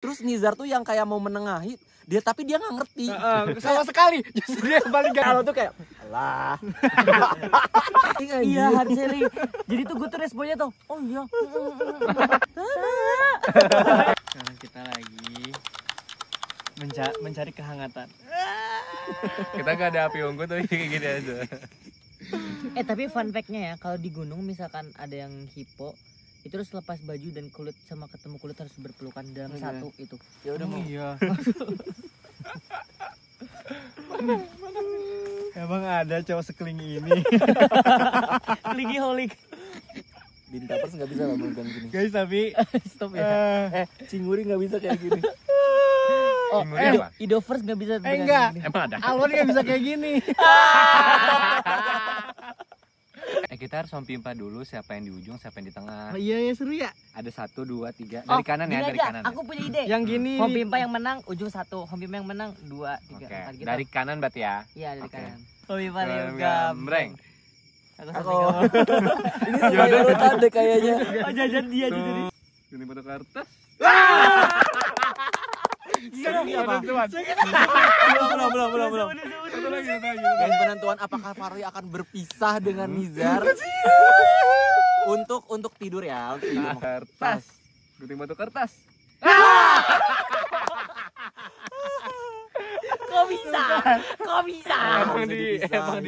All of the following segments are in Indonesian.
Terus Nizar tuh yang kayak mau menengahi dia, tapi dia nggak ngerti sama sekali. Justru dia balik kalau tuh kayak alah. Iya hard selling. Jadi tuh gue tuh responnya tuh, oh iya. Sekarang kita lagi mencari kehangatan. Kita gak ada api unggun tapi kayak gini aja. Tapi fun fact-nya ya, kalau di gunung misalkan ada yang hipo, itu harus lepas baju dan kulit sama ketemu kulit harus berpelukan dalam satu itu. Ya udah mau. Iya. Emang ada cowok sekelingi ini. Kelingi holik. Bintapers nggak bisa lah megang gini. Guys, tapi Stop ya. Cinguri nggak bisa kayak gini. Oh, Cinguri apa? Idovers nggak bisa. enggak. Emang ada? Alwan nggak bisa kayak gini. Kita harus pimpa dulu siapa yang di ujung, siapa yang di tengah. Iya ya, seru ya. Ada 1, 2, 3. Dari kanan ya, dari kanan. Aku punya ide. Yang gini. Home pimpa yang menang ujung 1, home pimpa yang menang 2, 3, Oke. 4 gitu. Dari kanan berarti ya. Iya, dari Oke. kanan. Home pimpa yang Gambreng. Aku Ini semuanya urutan deh kayaknya. oh, jajan dia jadi. Ini foto kertas. Belum. Guys, penentuan apakah Fahri akan berpisah dengan Nizar untuk tidur ya, untuk tidur. Kertas. Gunting batu kertas. Kok bisa? Kok bisa? Emang diciptakan.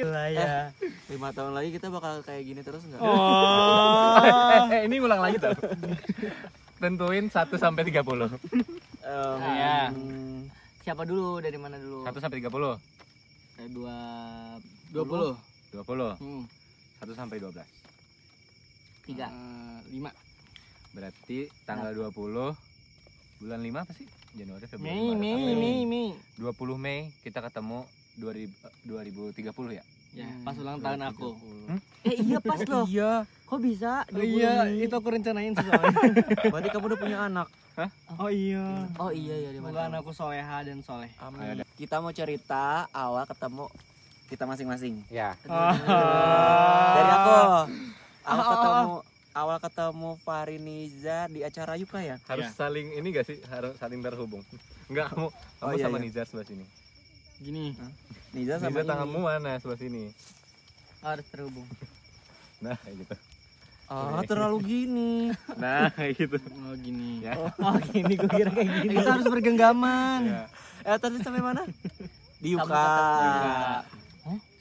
Lah ya. 5 tahun lagi kita bakal kayak gini terus nggak? Oh. Ini ulang lagi tuh. Tentuin 1 sampai 30. Ya. Siapa dulu? Dari mana dulu? 1 sampai 30. Kayak 20. 20. 1 sampai 12. 3. 5. Berarti tanggal 20 bulan 5 apa sih? Januari, Februari, Maret, Mei. 20 Mei kita ketemu 2030 ya? Ya, pas ulang tahun aku. Iya pas loh. Iya. Kok bisa? Iya, itu aku rencanain soalnya. Berarti kamu udah punya anak. Oh iya. Oh iya ya, di Semoga mana? anakku soleha dan soleh. Amin. Kita mau cerita awal ketemu kita masing-masing. Ya. Dari aku awal ketemu Fahri Nizar di acara Yuka ya. Harus saling ini gak sih? Harus saling terhubung. Enggak, kamu iya, sama iya. Nizar sebelah sini. Gini. Nizar sama Nizar tanganmu mana sebelah sini? Harus terhubung. Nah, kayak gitu. Oh, terlalu gini. Nah, kayak gitu. Oh gini. Ya. Oh gini, gue kira kayak gini. Kita harus bergenggaman. Ya. Tadi sampai mana? Di Yuka.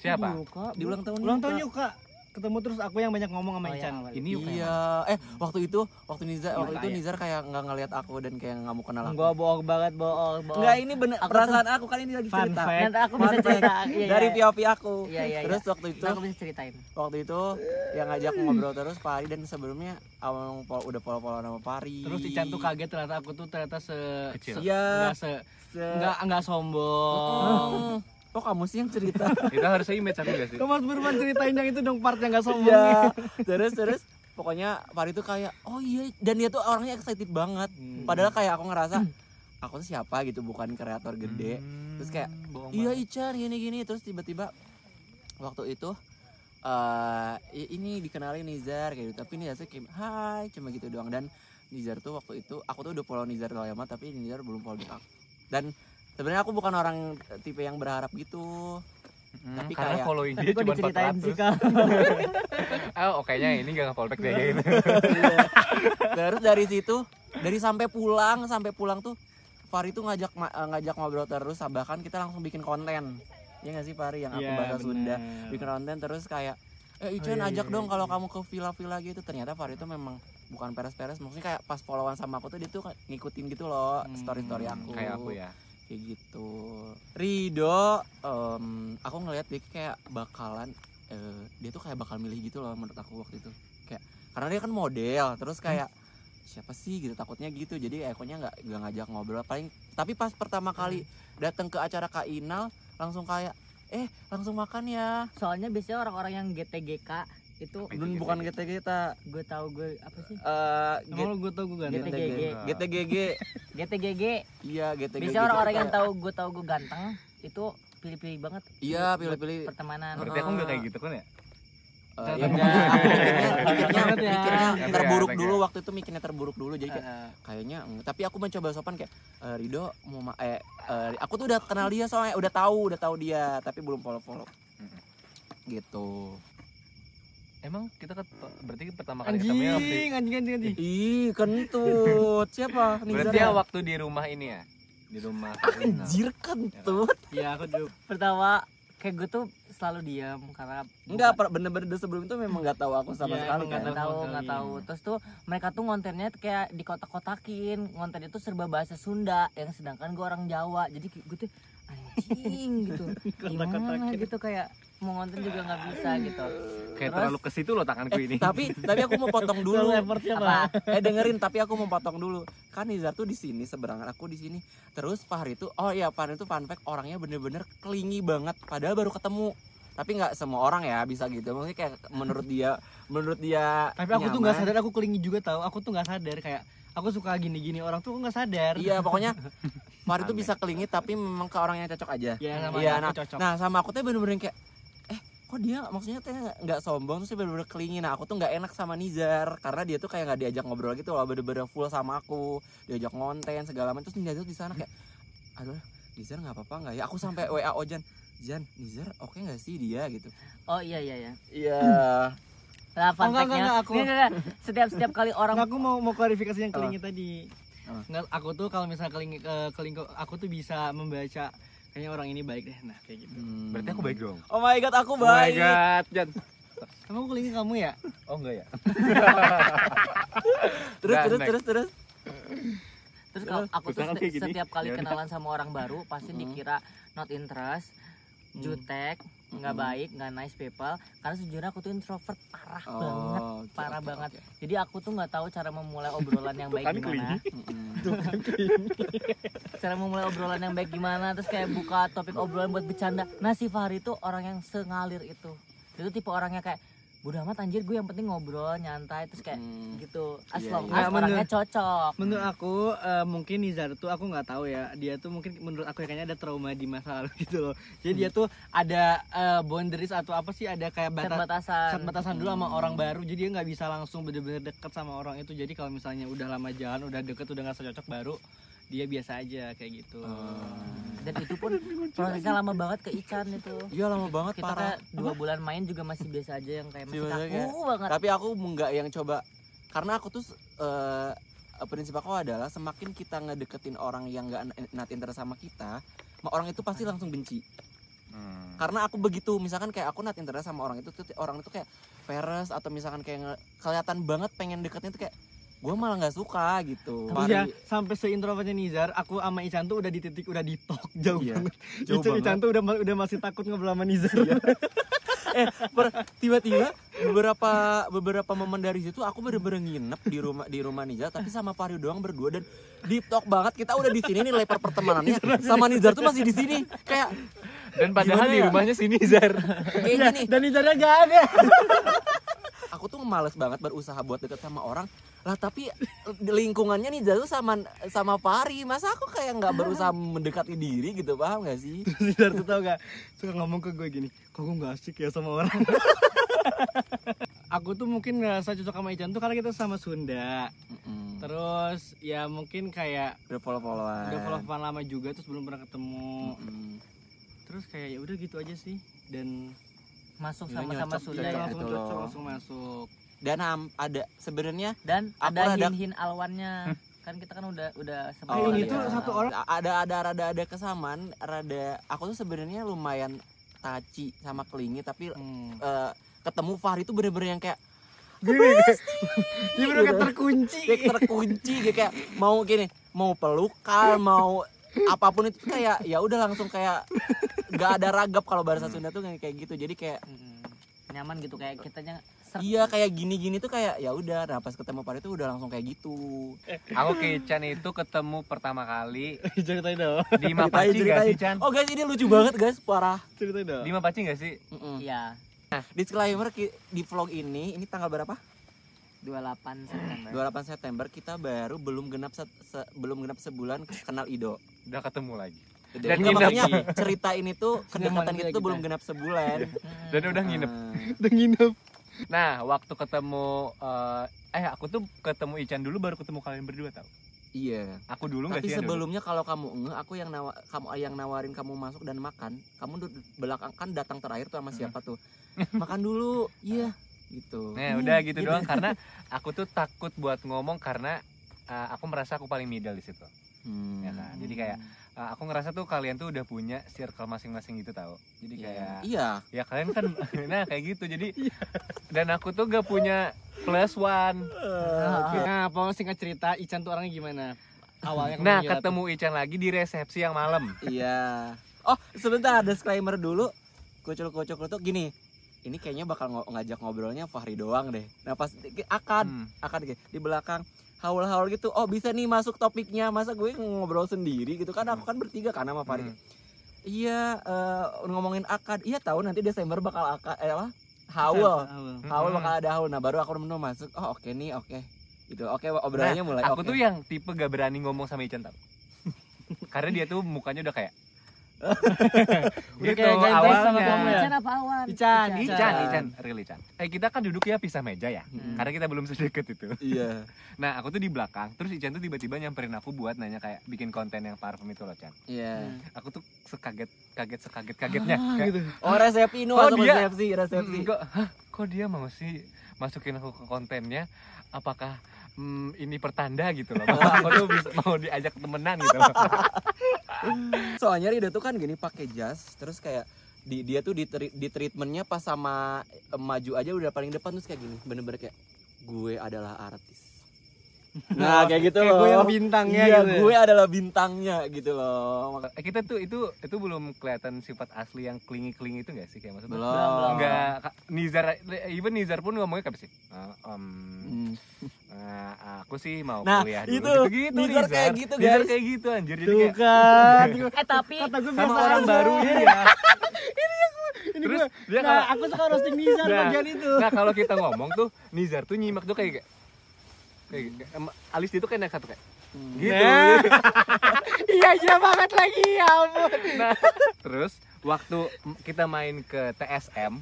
Siapa? Di ulang tahun. Ulang tahun yuk kak. Ketemu terus aku yang banyak ngomong sama Oh, Ican. yang awal. Ini Yuka. Iya. Waktu itu Nizar Yuka, ya? Nizar kayak nggak ngeliat aku dan kayak nggak mau kenal aku. Gue bohong banget, bohong. Enggak, ini bener Aku perasaan aku kali ini lagi Fun cerita. fact. Nanti aku bisa cerita. Iya, Dari iya. POV aku. Iya. Terus waktu itu Aku bisa ceritain. yang ngajak ngobrol terus Pari, dan sebelumnya awal udah follow sama Pari. Terus Ican tuh kaget ternyata aku tuh Kecil. Iya. enggak sombong. Kok kamu sih yang cerita? Kita harus image aku gak sih? Kok Mas Burman ceritain yang itu dong part yang enggak sombong. Iya. Terus pokoknya Pari tuh kayak oh iya, dan dia tuh orangnya excited banget. Padahal kayak aku ngerasa aku tuh siapa gitu, bukan kreator gede. Terus kayak iya Ican gini-gini, terus tiba-tiba waktu itu ini dikenalin Nizar kayak gitu, tapi Nizar tuh kayak hai cuma gitu doang. Dan Nizar tuh waktu itu aku tuh udah follow Nizar lama, tapi Nizar belum follow aku. Dan sebenarnya aku bukan orang tipe yang berharap gitu. Tapi karena kayak following Tapi dia kok cuma diceritain 400. sih kak? Oh, kayaknya ini gak nge-fallback deh kayak gitu. Terus dari situ, dari sampai pulang tuh Fahri tuh ngajak ngobrol terus, bahkan kita langsung bikin konten. Ya nggak sih Fahri, yang aku Iya, bahasa Sunda, bener. bikin konten terus kayak Ican ajak dong kalau kamu ke villa-villa gitu. Ternyata Fahri itu memang bukan peres-peres, maksudnya kayak pas followan sama aku tuh dia tuh ngikutin gitu loh story-story aku. Kayak aku ya. Kayak gitu. Rido, aku ngeliat dia kayak bakalan dia tuh kayak bakal milih gitu loh menurut aku waktu itu. Kayak karena dia kan model, terus kayak siapa sih gitu, takutnya gitu. Jadi ekornya nggak ngajak ngobrol paling. Tapi pas pertama kali datang ke acara Kak Inal langsung kayak langsung makan ya. Soalnya biasanya orang-orang yang GTGK itu Bukan GT-GT. gue tahu gue apa sih? Emang gue tau gue ganteng. GTGG. GTGG. GTGG. Iya, GTGG. Biasanya orang-orang yang tahu gue ganteng itu pilih-pilih banget. Iya, pilih-pilih. Pertemanan. Berarti aku gak kayak gitu kan ya? Ya enggak, aku mikirnya terburuk Enggak. dulu waktu itu mikirnya terburuk dulu jadi kayak kayaknya tapi aku mencoba sopan kayak Rido mau aku tuh udah kenal dia soalnya udah tahu dia tapi belum follow gitu. Emang kita berarti pertama kali ketemunya Anjing. Ih kentut siapa berarti ya waktu di rumah ini ya, di rumah Karina. anjir kentut. Iya aku dulu. Pertama kayak gue tuh selalu diam karena Enggak, bener-bener sebelum itu memang nggak tahu aku sama Iya, sekali emang kan. nggak tahu. Terus tuh mereka tuh ngontennya kayak di kotak-kotakin, ngontennya tuh serba bahasa Sunda, yang sedangkan gue orang Jawa. Jadi gue tuh anjing gitu. Gimana gitu kayak mau ngonten juga nggak bisa gitu. Kayak Terus- terlalu ke situ loh tanganku ini. Tapi aku mau potong dulu. Effortnya apa? Dengerin tapi aku mau potong dulu. Kan Nizar tuh di sini seberangan aku di sini. Terus Fahri tuh Fahri tuh fun fact orangnya bener-bener clingy banget padahal baru ketemu. Tapi nggak semua orang ya bisa gitu. Maksudnya kayak menurut dia Tapi aku tuh nggak nyaman. sadar, aku kelingi juga tahu. Aku tuh nggak sadar kayak aku suka gini-gini orang tuh nggak sadar. Iya, pokoknya Fahri tuh bisa clingy tapi memang ke orang yang cocok aja. Iya sama Iya, aku cocok. Nah, sama aku tuh bener-bener kayak kok dia maksudnya tuh nggak sombong terus dia bener-bener clingy. Nah aku tuh nggak enak sama Nizar karena dia tuh kayak nggak diajak ngobrol gitu loh, bener-bener full sama aku, diajak ngonten segala macam. Terus Nizar tuh di sana kayak aduh Nizar nggak apa-apa nggak ya, aku sampai WA Ojan Nizar oke nggak sih dia gitu. Oh iya. Iya. Nah, fun Enggak, fact-nya, aku. enggak. Setiap kali orang Aku mau klarifikasi yang kelingi tadi. Apa? Nggak, aku tuh kalau misalnya kelingi aku tuh bisa membaca kayaknya orang ini baik deh. Nah, kayak gitu. Berarti aku baik dong. Oh my god aku Oh my baik. god, Jan. Emang kelingi kamu ya? Oh enggak ya? Terus. terus kalau aku tuh Misalkan kayak gini, setiap kali ya udah. kenalan sama orang baru pasti dikira not interest, jutek, nggak baik, nggak nice people. Karena sejujurnya aku tuh introvert parah banget, parah banget. Jadi aku tuh nggak tahu cara memulai obrolan yang baik kan gimana. Cara memulai obrolan yang baik gimana, terus kayak buka topik obrolan buat bercanda. Nah si Fahri tuh orang yang sengalir itu. Itu tipe orangnya kayak bodo amat anjir, gue yang penting ngobrol nyantai terus kayak gitu. As Iya, long iya. as Nah, orangnya cocok. Menurut aku mungkin Nizar tuh aku nggak tahu ya, dia tuh mungkin menurut aku kayaknya ada trauma di masa lalu gitu loh. Jadi dia tuh ada boundaries atau apa sih, ada kayak batasan dulu sama orang baru. Jadi dia nggak bisa langsung bener-bener deket sama orang itu. Jadi kalau misalnya udah lama jalan, udah deket, udah nggak cocok baru dia biasa aja kayak gitu. Dan itu pun prosesnya lama banget ke Ican itu. Iya lama banget Kita parah. kayak 2 bulan main juga masih biasa aja, yang kayak masih Biasa kaku kayak- banget. Tapi aku nggak yang coba karena aku tuh prinsip aku adalah semakin kita ngedeketin orang yang nggak not interest sama kita, orang itu pasti langsung benci. Karena aku begitu, misalkan kayak aku not interest sama orang itu kayak peres atau misalkan kayak kelihatan banget pengen deketnya tuh kayak gue malah nggak suka gitu. Tapi ya sampai seintrovert Nizar, aku sama Ican tuh udah di titik udah di talk jauh Iya, banget. jauh banget. Ican tuh udah masih takut ngobrol sama Nizar. Tiba-tiba beberapa momen dari situ aku bener-bener nginep di rumah Nizar tapi sama Fahri doang berdua dan deep talk banget. Kita udah di sini nih leper pertemanannya sama Nizar tuh masih di sini kayak Dan padahal Gimana di ya? rumahnya si Nizar. kayak gini. Dan Nizarnya gak ada. Aku tuh males banget berusaha buat deket sama orang lah, tapi lingkungannya Nizar tuh sama Fahri, masa aku kayak nggak berusaha mendekati diri gitu, paham gak sih? Nizar tuh tau gak, suka ngomong ke gue gini, kok gue gak asik ya sama orang. Aku tuh mungkin ngerasa cocok sama Ican tuh karena kita sama Sunda. Terus ya mungkin kayak Udah follow-followan. udah follow lama juga, terus belum pernah ketemu. Terus kayak ya udah gitu aja sih. Dan Masuk Ini sama-sama nyocok Sunda juga ya. gitu langsung loh. cocok, langsung masuk. Dan ada sebenarnya Dan Aku ada rada- hin-hin alwannya. Kan kita kan udah sempat Oh, ini ya. tuh satu orang ada kesamaan, aku tuh sebenarnya lumayan taci sama kelingi tapi ketemu Fahri tuh bener-bener yang kayak dia bener kayak terkunci. terkunci gitu, kayak mau pelukan, mau apapun itu kayak ya udah langsung kayak gak ada ragap kalau bahasa Sunda tuh kayak gitu. Jadi kayak Nyaman gitu kayak kitanya iya kayak gini-gini tuh kayak ya udah. Nah pas ketemu Fahri tuh udah langsung kayak gitu. Aku ke Chan itu ketemu pertama kali Ceritain dong. di Mapaci gak sih, Chan? Oh guys, ini lucu banget guys, parah. Ceritain dong. Di Mapaci gak sih? Iya, Disclaimer di vlog ini tanggal berapa? 28 September. 28 September kita baru belum genap sebulan kenal Ido. Udah ketemu lagi. Dan nginep maksudnya lagi. cerita ini tuh kedekatan Nyaman kita aja tuh kita. belum genap sebulan. Dan udah nginep. Udah nginep. Nah, waktu ketemu aku tuh ketemu Ican dulu baru ketemu kalian berdua tau. Iya. Aku dulu nggak Tapi sih. sebelumnya kalau kamu aku yang kamu yang nawarin kamu masuk dan makan. Kamu belakang kan datang terakhir tuh sama siapa tuh? Makan dulu. Iya. Gitu. Nah, udah gitu doang karena aku tuh takut buat ngomong karena aku merasa aku paling middle di situ. Ya kan. Jadi kayak aku ngerasa tuh kalian tuh udah punya circle masing-masing gitu tau. Jadi kayak ya kalian kan nah kayak gitu. Jadi dan aku tuh gak punya plus one. Nah, mau singkat cerita Ican tuh orangnya gimana? Awalnya nah, ketemu Ican lagi di resepsi yang malam. Iya. Oh, sebentar, disclaimer dulu. Kucul-kucul tuh gini. Ini kayaknya bakal ngajak ngobrolnya Fahri doang deh. Nah, pas akan di belakang haul-haul gitu. Oh, bisa nih masuk topiknya. Masa gue ngobrol sendiri gitu kan? Aku kan bertiga kan sama Fahri. Iya, ngomongin akad. Iya, tahu nanti Desember bakal haul bakal ada haul. Nah, baru aku masuk. Oh, oke nih, oke. Gitu. Oke, obrolannya mulai. Aku tuh yang tipe gak berani ngomong sama Ican tau. Karena dia tuh mukanya udah kayak gitu awalnya. Ican apa Awan? Ican, real Ican. Kita kan duduk ya pisah meja ya. Karena kita belum sedekat itu. Iya. Nah, aku tuh di belakang, terus Ican tuh tiba-tiba nyamperin aku buat nanya kayak bikin konten yang parfum itu loh, Chan. Iya. Aku tuh sekagetnya. Gitu. Oh, resepsi ini waktu resepsi. Kok dia mau sih masukin aku ke kontennya? Apakah ini pertanda gitu loh? Bahwa aku tuh mau diajak temenan gitu loh. Soalnya Rida tuh kan gini pakai jas, terus kayak dia tuh di treatmentnya pas sama maju aja udah paling depan terus kayak gini, bener-bener kayak gue adalah artis. Nah, kayak gitu kayak loh. Gue yang bintangnya iya, gitu. Gue adalah bintangnya gitu loh. Kita tuh itu belum kelihatan sifat asli yang klingi-klingi itu enggak sih kayak maksudnya? Belum. Enggak, Nizar pun ngomongnya kayak apa sih? Aku sih mau kuliah dulu. Itu gitu, Nizar kayak gitu, guys. Nizar kayak gitu anjir. Jadi Tuh kayak kan. Tapi kata gue sama biasa orang aja. baru ya. Terus dia Nah, aku suka roasting Nizar bagian itu. Nah, kalau kita ngomong tuh Nizar tuh nyimak tuh kayak alis dia tuh kayak naik satu kayak gitu. Nah. Iya banget lagi ya ampun. Nah, terus waktu kita main ke TSM,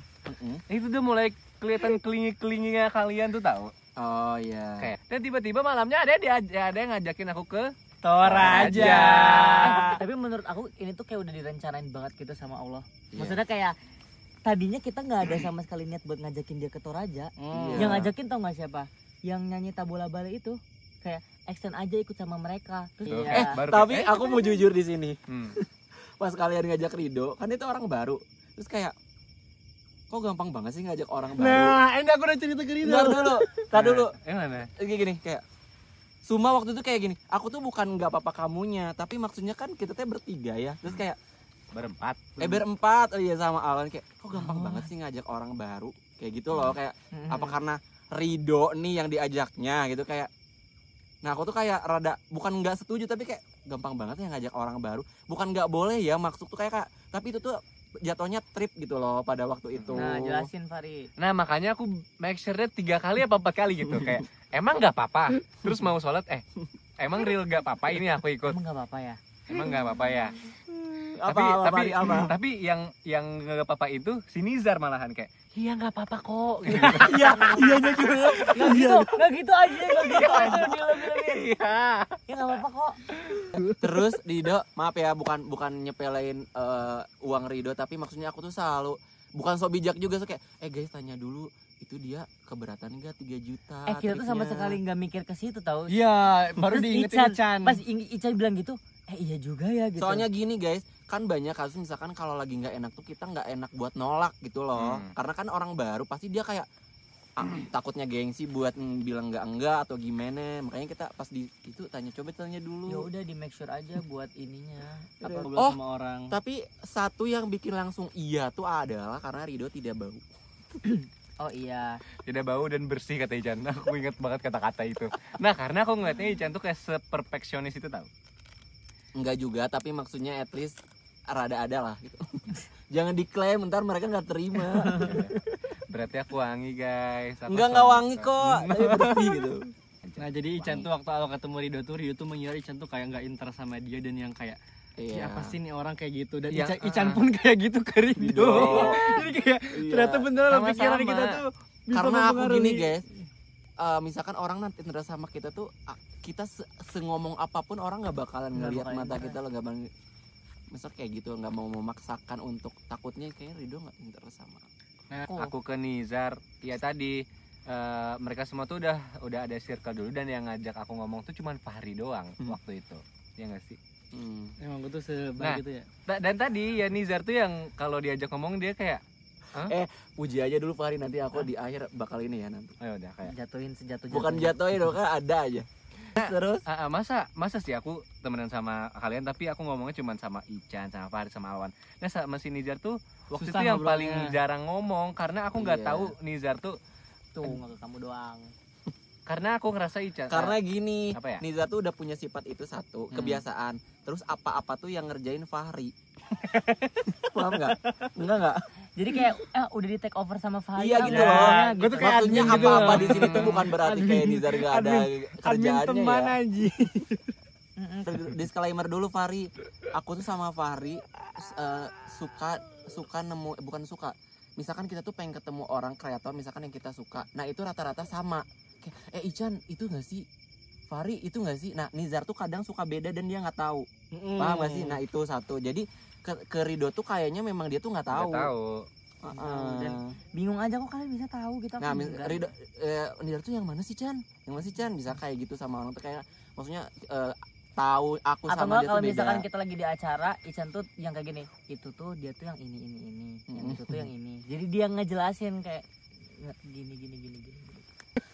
itu udah mulai kelihatan kelingi-kelinginya kalian tuh tahu. Oh iya. Kayak dan tiba-tiba malamnya ada yang ngajakin aku ke Toraja. Tapi menurut aku ini tuh kayak udah direncanain banget gitu sama Allah. Iya. Maksudnya kayak tadinya kita nggak ada sama sekali niat buat ngajakin dia ke Toraja. Iya. Yang ngajakin tau nggak siapa? Yang nyanyi Tabola Bale itu. Kayak extend aja ikut sama mereka. Terus Tapi aku mau jujur di sini. Pas kalian ngajak Rido, kan itu orang baru. Terus kayak kok gampang banget sih ngajak orang baru. Nah, ini aku udah cerita ke Rido. Tar dulu. Gimana? Kayak gini, kayak Suma waktu itu kayak gini. Aku tuh bukan nggak apa-apa kamunya, tapi maksudnya kan kita tuh bertiga ya. Terus kayak berempat. Oh iya sama Alan kayak kok gampang banget sih ngajak orang baru. Kayak gitu loh, kayak apa karena Rido nih yang diajaknya gitu kayak. Nah, aku tuh kayak rada bukan nggak setuju tapi kayak gampang banget ya ngajak orang baru. Bukan nggak boleh ya, maksud tuh kayak tapi itu tuh jatuhnya trip gitu loh pada waktu itu. Nah, jelasin Fari. Nah, makanya aku make sure-nya 3 kali apa 4 kali gitu kayak emang nggak apa-apa. Terus mau sholat emang real nggak apa-apa ini aku ikut. Emang nggak apa-apa ya? Emang nggak apa-apa ya. Apa? Tapi yang nggak apa-apa itu si Nizar malahan kayak iya nggak apa-apa kok gitu. Iyanya juga. Nggak gitu aja dia lebih. Iya. Ya nggak apa-apa kok. Terus Rido, maaf ya bukan nyepelein uang Rido, tapi maksudnya aku tuh selalu bukan so bijak juga kayak guys tanya dulu itu dia keberatan enggak 3 juta. Kita tuh sama sekali nggak mikir ke situ tahu. Iya, baru diingetin Ican. Pas Ican bilang gitu, iya juga ya gitu. Soalnya gini guys, kan banyak kasus misalkan kalau lagi nggak enak tuh kita nggak enak buat nolak gitu loh. Karena kan orang baru pasti dia kayak takutnya gengsi buat bilang enggak atau gimana. Makanya kita pas di itu tanya dulu. Ya udah di make sure aja buat ininya. Apa sama orang. Tapi satu yang bikin langsung iya tuh adalah karena Rido tidak bau. Oh iya. Tidak bau dan bersih kata Ican. Aku ingat banget kata-kata itu. Nah, karena aku ngeliatnya Ican tuh kayak seperfeksionis itu tahu. Enggak juga, tapi maksudnya at least rada ada lah gitu. Jangan diklaim ntar mereka nggak terima. Berarti aku wangi guys. Nggak wangi kok, tapi bersih gitu. Nah, jadi Ican tuh waktu awal ketemu Rido tuh mengira Ican tuh kayak nggak interest sama dia dan yang kayak ya apa sih nih orang kayak gitu dan Ican pun kayak gitu ke Rido. Jadi kayak ternyata beneran pikiran kita tuh Karena aku gini guys, misalkan orang nanti nerasa sama kita tuh, kita ngomong apapun orang nggak bakalan ngelihat mata kita loh, nggak bang. Misal kayak gitu, nggak mau memaksakan untuk, takutnya kayak Rido nggak nerasa sama. Nah, aku ke Nizar ya tadi, mereka semua tuh udah ada circle dulu, dan yang ngajak aku ngomong tuh cuman Fahri doang waktu itu, ya nggak sih? Emang gue tuh sebaik gitu ya. Dan tadi ya Nizar tuh yang kalau diajak ngomong dia kayak puji aja dulu Fahri, nanti aku di akhir bakal ini ya nanti. Oh udah kayak jatuhin sejatuh. Bukan jatuhin dong, kan ada aja. Terus masa sih aku temenan sama kalian tapi aku ngomongnya cuma sama Ican, sama Fahri, sama Alwan. Nah sama si Nizar tuh waktu susah itu yang ngobrolnya. paling jarang ngomong karena aku nggak tahu Nizar tuh Nggak ke kamu doang. karena aku ngerasa Ican. karena gini, apa ya? Nizar tuh udah punya sifat itu satu, kebiasaan. Terus apa-apa tuh yang ngerjain Fahri. Paham nggak? Enggak. Jadi kayak udah di take over sama Fahri. Iya gitu loh. Gue tuh kayak Maksudnya admin gitu apa-apa loh. di sini tuh bukan berarti kayak Nizar nggak ada admin kerjaannya teman ya. anjing. Disclaimer dulu Fahri, aku tuh sama Fahri suka nemu, bukan suka. Misalkan kita tuh pengen ketemu orang kreator, misalkan yang kita suka. Nah itu rata-rata sama. Kayak, Ican itu nggak sih? Fahri itu nggak sih? Nah Nizar tuh kadang suka beda dan dia nggak tahu. Paham nggak sih? Nah itu satu. Jadi ke Rido tuh kayaknya memang dia tuh nggak tahu. Dan bingung aja kok kalian bisa tahu gitu. Nah Rido, Nizar tuh yang mana sih Chan? Yang mana sih Chan? Bisa kayak gitu sama orang tuh kayak, maksudnya tahu aku atau sama dia tuh kalau beda. misalkan kita lagi di acara, Ican tuh yang kayak gini, itu tuh dia tuh yang ini, yang itu tuh yang ini. Jadi dia ngejelasin kayak gini.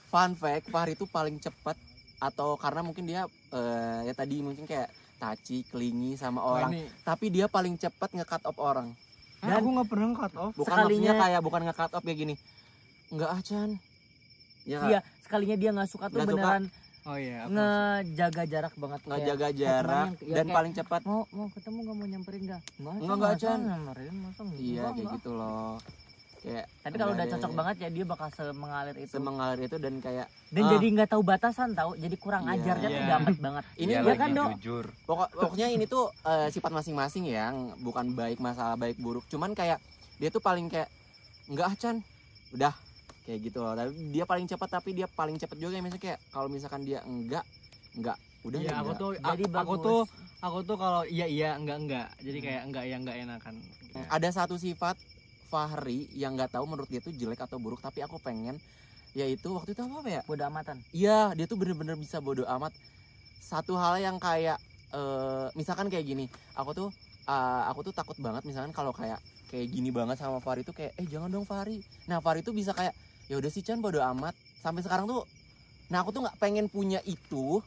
Fun fact, Fahri tuh paling cepat, atau karena mungkin dia ya tadi mungkin kayak touchy, clingy sama orang, tapi dia paling cepat nge-cut off orang. Dan aku nggak pernah cut off. Bukan maksudnya kayak bukan nge-cut off kayak gini. Enggak Chan. Iya, sekalinya dia nggak suka tuh beneran. Oh iya, ngejaga jarak banget, ngejaga jarak dan paling cepat. Mau ketemu nggak, mau nyamperin nggak? Enggak Chan. Nyamperin masa enggak? Iya kayak gitu loh. Kayak tapi kalau udah cocok banget ya dia bakal semengalir itu dan kayak jadi nggak tahu batasan, tahu, jadi kurang ajarnya tuh gampang banget. Ini ya kan Dok? Jujur. Pokoknya ini tuh sifat masing-masing ya, bukan baik masalah baik buruk, cuman kayak dia tuh paling kayak enggak Chan, udah kayak gitu loh. Tapi dia paling cepat, tapi dia paling cepat juga. Misalnya kayak kalau misalkan dia enggak udah ya, enggak. Aku tuh kalau iya enggak. Jadi kayak enggak enakan. Ada satu sifat Fahri yang nggak tahu menurut dia tuh jelek atau buruk, tapi aku pengen, yaitu waktu itu apa ya? Bodo amatan. Iya, dia tuh bener-bener bisa bodo amat. Satu hal yang kayak misalkan kayak gini, aku tuh takut banget misalkan kalau kayak gini banget sama Fahri tuh kayak jangan dong Fahri. Nah Fahri tuh bisa kayak ya udah sih Chan, bodo amat. Sampai sekarang tuh, nah aku tuh nggak pengen punya itu.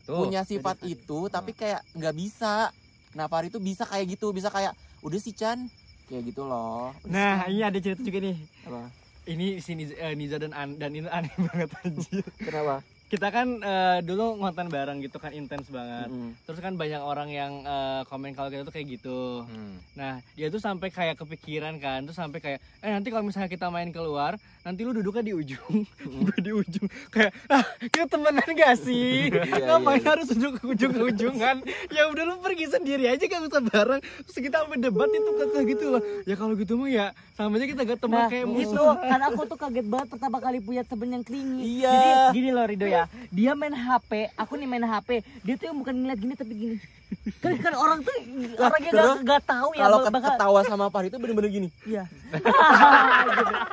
Punya sifat itu, tapi kayak nggak bisa. Nah Fahri tuh bisa kayak gitu, bisa kayak udah sih Chan, kayak gitu loh. Nah ini ada cerita juga nih. Apa? Ini si Niza dan ini aneh banget anjir. Kenapa? Kita kan dulu ngonten bareng gitu kan, intens banget. Terus kan banyak orang yang komen kalau kita tuh kayak gitu. Nah dia tuh sampai kayak kepikiran kan, terus sampai kayak nanti kalau misalnya kita main keluar, nanti lu duduknya di ujung, gue di ujung. Kayak kita temenan gak sih? Ngapain harus duduk ke ujung-ujungan? Ya udah lu pergi sendiri aja, gak usah bareng. Terus kita sampai debat itu kata gitu loh. Ya kalau gitu mah ya sama aja kita gak teman kayak itu musuh. kan aku tuh kaget banget pertama kali punya temen yang clingy. Iya. Jadi gini loh Rido ya, dia main HP, aku nih main HP, dia tuh yang bukan ngeliat gini tapi gini. Kan orang tuh orangnya gak tahu ya kalau bakal ketawa sama Fahri itu bener-bener gini. Iya.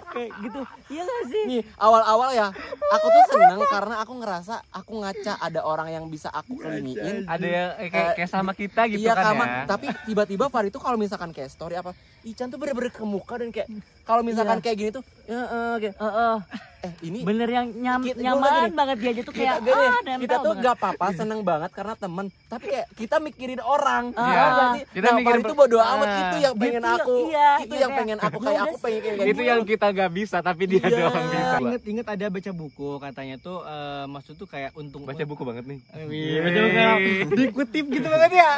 Kayak gitu. Iya gak sih? Nih awal-awal ya aku tuh seneng karena aku ngerasa aku ngaca ada orang yang bisa aku kelingiin. Ada yang kayak sama kita gitu iya, kan sama, ya. tapi tiba-tiba Fahri tuh kalau misalkan kayak story apa, Ican tuh bener-bener ke muka dan kayak kalau misalkan kayak gini tuh kayak, ini bener yang nyaman banget dia aja tuh kayak kita tuh gak apa-apa, seneng banget karena temen, tapi kayak kita mikirin orang. Kita nah, mikirin Fahri tuh bodo amat, itu yang pengen aku, itu yang pengen aku kayak aku pengen kayak itu yang kita gak bisa tapi dia doang bisa. Ingat ada baca buku katanya tuh maksud tuh kayak untung baca buku banget nih. Baca buku dikutip gitu banget ya.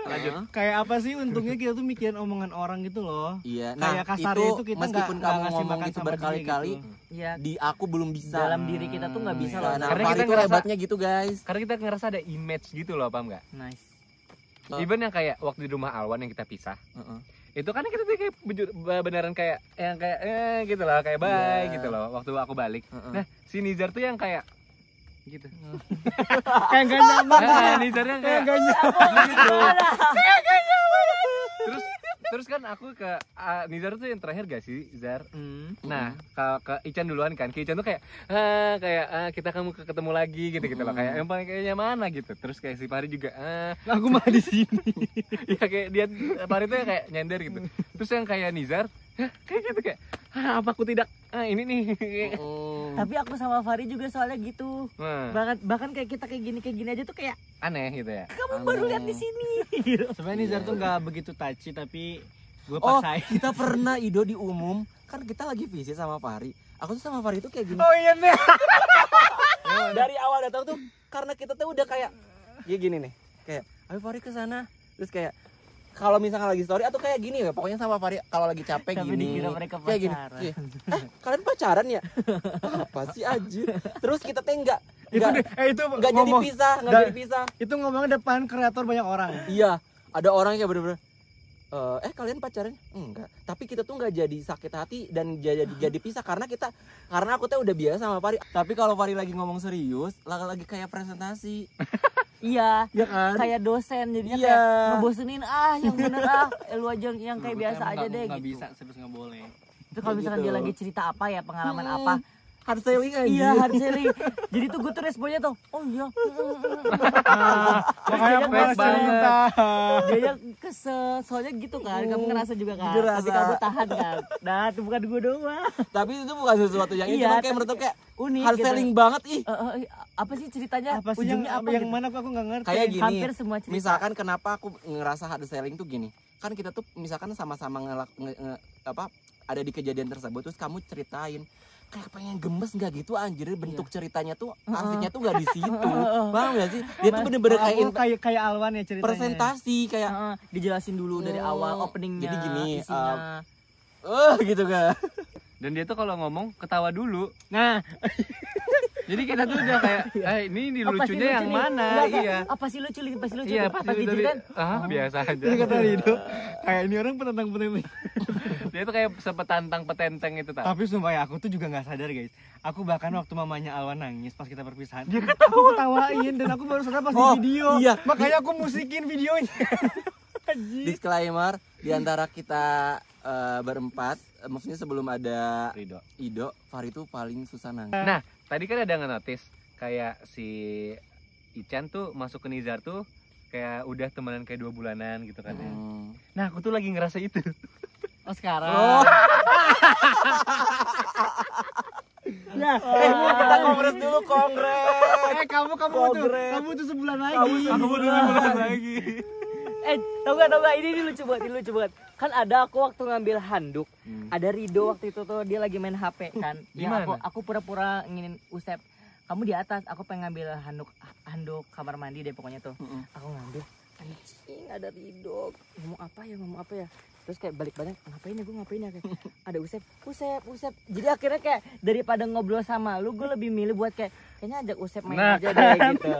Lanjut. Kayak apa sih untungnya kita tuh mikirin omongan orang gitu loh. Iya. Kayak kasarnya itu kita meskipun nggak kamu ngasih ngomong makan itu sama dia berkali-kali, Iya. di aku belum bisa. Dalam diri kita tuh nggak bisa loh. Nah, Karena Fahri kita tuh ngerasa- hebatnya gitu guys. Karena kita ngerasa ada image gitu loh, paham nggak? Nice. Even yang kayak waktu di rumah Alwan yang kita pisah, itu kan kita tuh kayak beneran kayak yang kayak gitu loh, kayak bye gitu loh waktu aku balik. Nah si Nizar tuh yang kayak gitu kayak gak nyaman. Nizarnya kayak gak nyaman gitu. Terus kan aku ke Nizar tuh yang terakhir gak sih Zar? Nah ke Ican duluan kan, ke Ican tuh kayak kita kamu ketemu lagi gitu loh, kayak yang paling kayaknya mana gitu. Terus kayak si Fahri juga aku mah di sini. Ya kayak dia Fahri tuh kayak nyender gitu. Terus yang kayak Nizar kayak gitu kayak apa aku tidak ini nih. Tapi aku sama Fahri juga soalnya gitu. Bahkan kayak kita kayak gini aja tuh kayak aneh gitu ya. Kamu baru lihat di sini. Sebenarnya Nizar tuh nggak begitu touchy, tapi gue paksain. Kita pernah Ido di umum kan kita lagi visit sama Fahri. Aku tuh sama Fahri tuh kayak gini. Oh iya nih. Dari awal datang tuh karena kita tuh udah kayak gini nih. Kayak ayo Fahri ke sana. Terus kayak kalau misalkan lagi story atau kayak gini ya, pokoknya sama Fahri kalau lagi capek tapi gini. dikira mereka kayak gini. Kalian pacaran ya? Apa sih anjir? Terus kita teh enggak jadi pisah, jadi pisah. Itu ngomongnya depan kreator banyak orang. Iya, ada orang yang kayak bener-bener kalian pacaran? Enggak. Tapi kita tuh enggak jadi sakit hati dan jadi pisah karena aku tuh udah biasa sama Fahri. Tapi kalau Fahri lagi ngomong serius, lagi kayak presentasi. Iya, ya kan? Kayak dosen jadinya kayak ngebosenin yang bener lu aja yang kayak biasa aja deh nggak gitu. bisa, serius nggak boleh. Itu kalau misalkan dia lagi cerita apa ya, pengalaman apa, hard selling aja. Iya, hard selling. Jadi tuh gue tuh responnya tuh, oh iya. Makanya aku malah cerita. Dia kesel, soalnya gitu kan, kamu ngerasa juga kan. Tapi kamu tahan kan. Nah, itu bukan gue doang. Tapi itu bukan sesuatu yang itu kayak menurut kayak unik, hard selling banget apa sih ceritanya? Apa sih yang gitu? mana aku nggak ngerti. Kayak gini. Hampir semua cerita. Misalkan kenapa aku ngerasa hard selling tuh gini. Kan kita tuh misalkan sama-sama ada di kejadian tersebut terus kamu ceritain kayak pengen gemes nggak gitu anjir, bentuk ceritanya tuh artinya tuh nggak di situ. Paham gak sih? Dia tuh bener-bener kayak Alwan ya ceritanya. Presentasi kayak dijelasin dulu dari awal openingnya. Jadi gini, gitu kan. Dan dia tuh kalau ngomong ketawa dulu. Nah, jadi kita tuh udah kayak ini lucunya yang mana? Iya. Apa sih lucu? Iya, pasti lucu kan? Biasa aja. Dia kata Rido, kayak ini orang penentang-penentang. Dia tuh kayak sepetantang petenteng itu tak. Tapi sumpah ya, aku tuh juga nggak sadar guys. Aku bahkan waktu mamanya Alwan nangis pas kita perpisahan, dia ketawain dan aku baru sadar pas di video. Iya. Makanya aku musikin videonya. Disclaimer, di antara kita berempat, maksudnya sebelum ada Ido, Fahri tuh paling susah nangis. Nah, tadi kan ada nge-notice kayak si Ican tuh masuk ke Nizar tuh kayak udah temenan kayak 2 bulanan gitu kan ya. Nah, aku tuh lagi ngerasa itu. Oh, sekarang. Nah, kita kongres dulu, kongres. Kamu tuh sebulan lagi. Aku sebulan lagi. Tau gak, ini lucu banget. Kan ada aku waktu ngambil handuk, ada Rido waktu itu tuh dia lagi main HP kan. Ya, aku pura-pura nginin Usep. Kamu di atas, aku pengen ngambil handuk kamar mandi deh pokoknya tuh. Aku ngambil, anjing ada Rido. Ngomong apa ya? Terus kayak balik-balik, ngapain ya kayak ada Usep. Jadi akhirnya kayak daripada ngobrol sama lu, gue lebih milih buat kayaknya ajak Usep main aja deh gitu.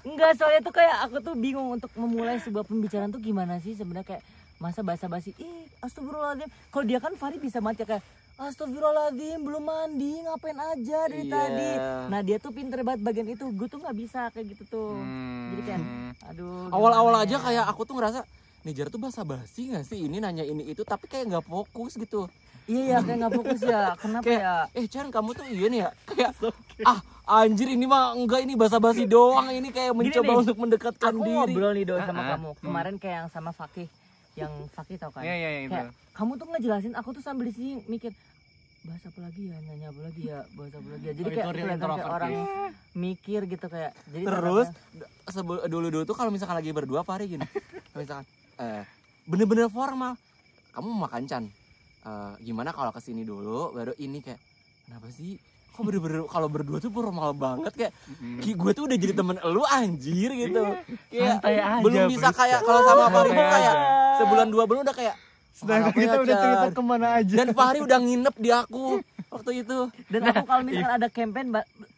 Enggak, soalnya tuh kayak aku tuh bingung untuk memulai sebuah pembicaraan tuh gimana sih sebenarnya, kayak masa basa-basi. Astagfirullahaladzim. Kalau dia kan Fahri bisa mati kayak astagfirullahaladzim, belum mandi, ngapain aja dari tadi. Nah, dia tuh pinter banget bagian itu. Gue tuh nggak bisa kayak gitu tuh. Jadi kayak aduh. Awal-awal aja kayak aku tuh ngerasa Nizar tuh basa-basi gak sih, ini nanya ini itu, tapi kayak nggak fokus gitu. Iya, kayak nggak fokus ya. Kenapa kayak, ya? Chan, kamu tuh iya nih ya. Kayak anjir ini mah enggak, ini basa-basi doang, ini kayak mencoba untuk mendekatkan diri. Aku ngobrol nih sama kamu. Kemarin kayak yang sama Fakih. Yang Fakih tau kan? Iya, kayak kamu tuh ngejelasin, aku tuh sambil di sini mikir bahasa apa lagi ya, nanya apa lagi ya, bahasa apa lagi ya. Jadi kayak kelihatan kayak orang mikir gitu kayak. Jadi terus dulu tuh kalau misalkan lagi berdua Fahri gini. Misalkan bener-bener formal, kamu mau makan Chan, gimana kalau kesini dulu baru ini, kayak kenapa sih kok bener-bener kalau berdua tuh formal banget, kayak gue tuh udah jadi temen lu anjir gitu. Kayak belum bisa kayak kalau sama Fahri tuh kayak sebulan 2 bulan udah kayak sedangkan kita udah cerita kemana aja. Dan Fahri udah nginep di aku waktu itu. Dan aku kalau misalkan ada campaign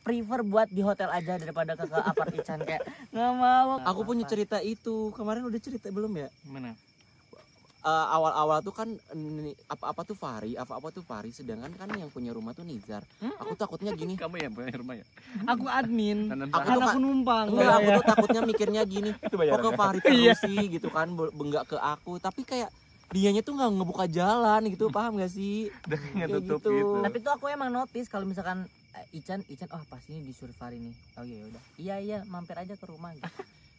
prefer buat di hotel aja daripada ke apart Ican, kayak nggak mau. Aku punya cerita itu kemarin, udah cerita belum ya? Mana? awal-awal tuh kan apa tuh Fahri, sedangkan kan yang punya rumah tuh Nizar. Aku takutnya gini. Kamu yang punya rumah ya? Aku admin. Aku numpang. Enggak, aku tuh takutnya mikirnya gini. Kok ke Fahri terus sih gitu kan, enggak ke aku. Tapi kayak dianya tuh nggak ngebuka jalan gitu, paham gak sih? Kayak gitu. Tapi tuh aku emang notice kalau misalkan Ican, oh pas ini disuruh Fahri nih. Oh iya udah. Iya mampir aja ke rumah gitu.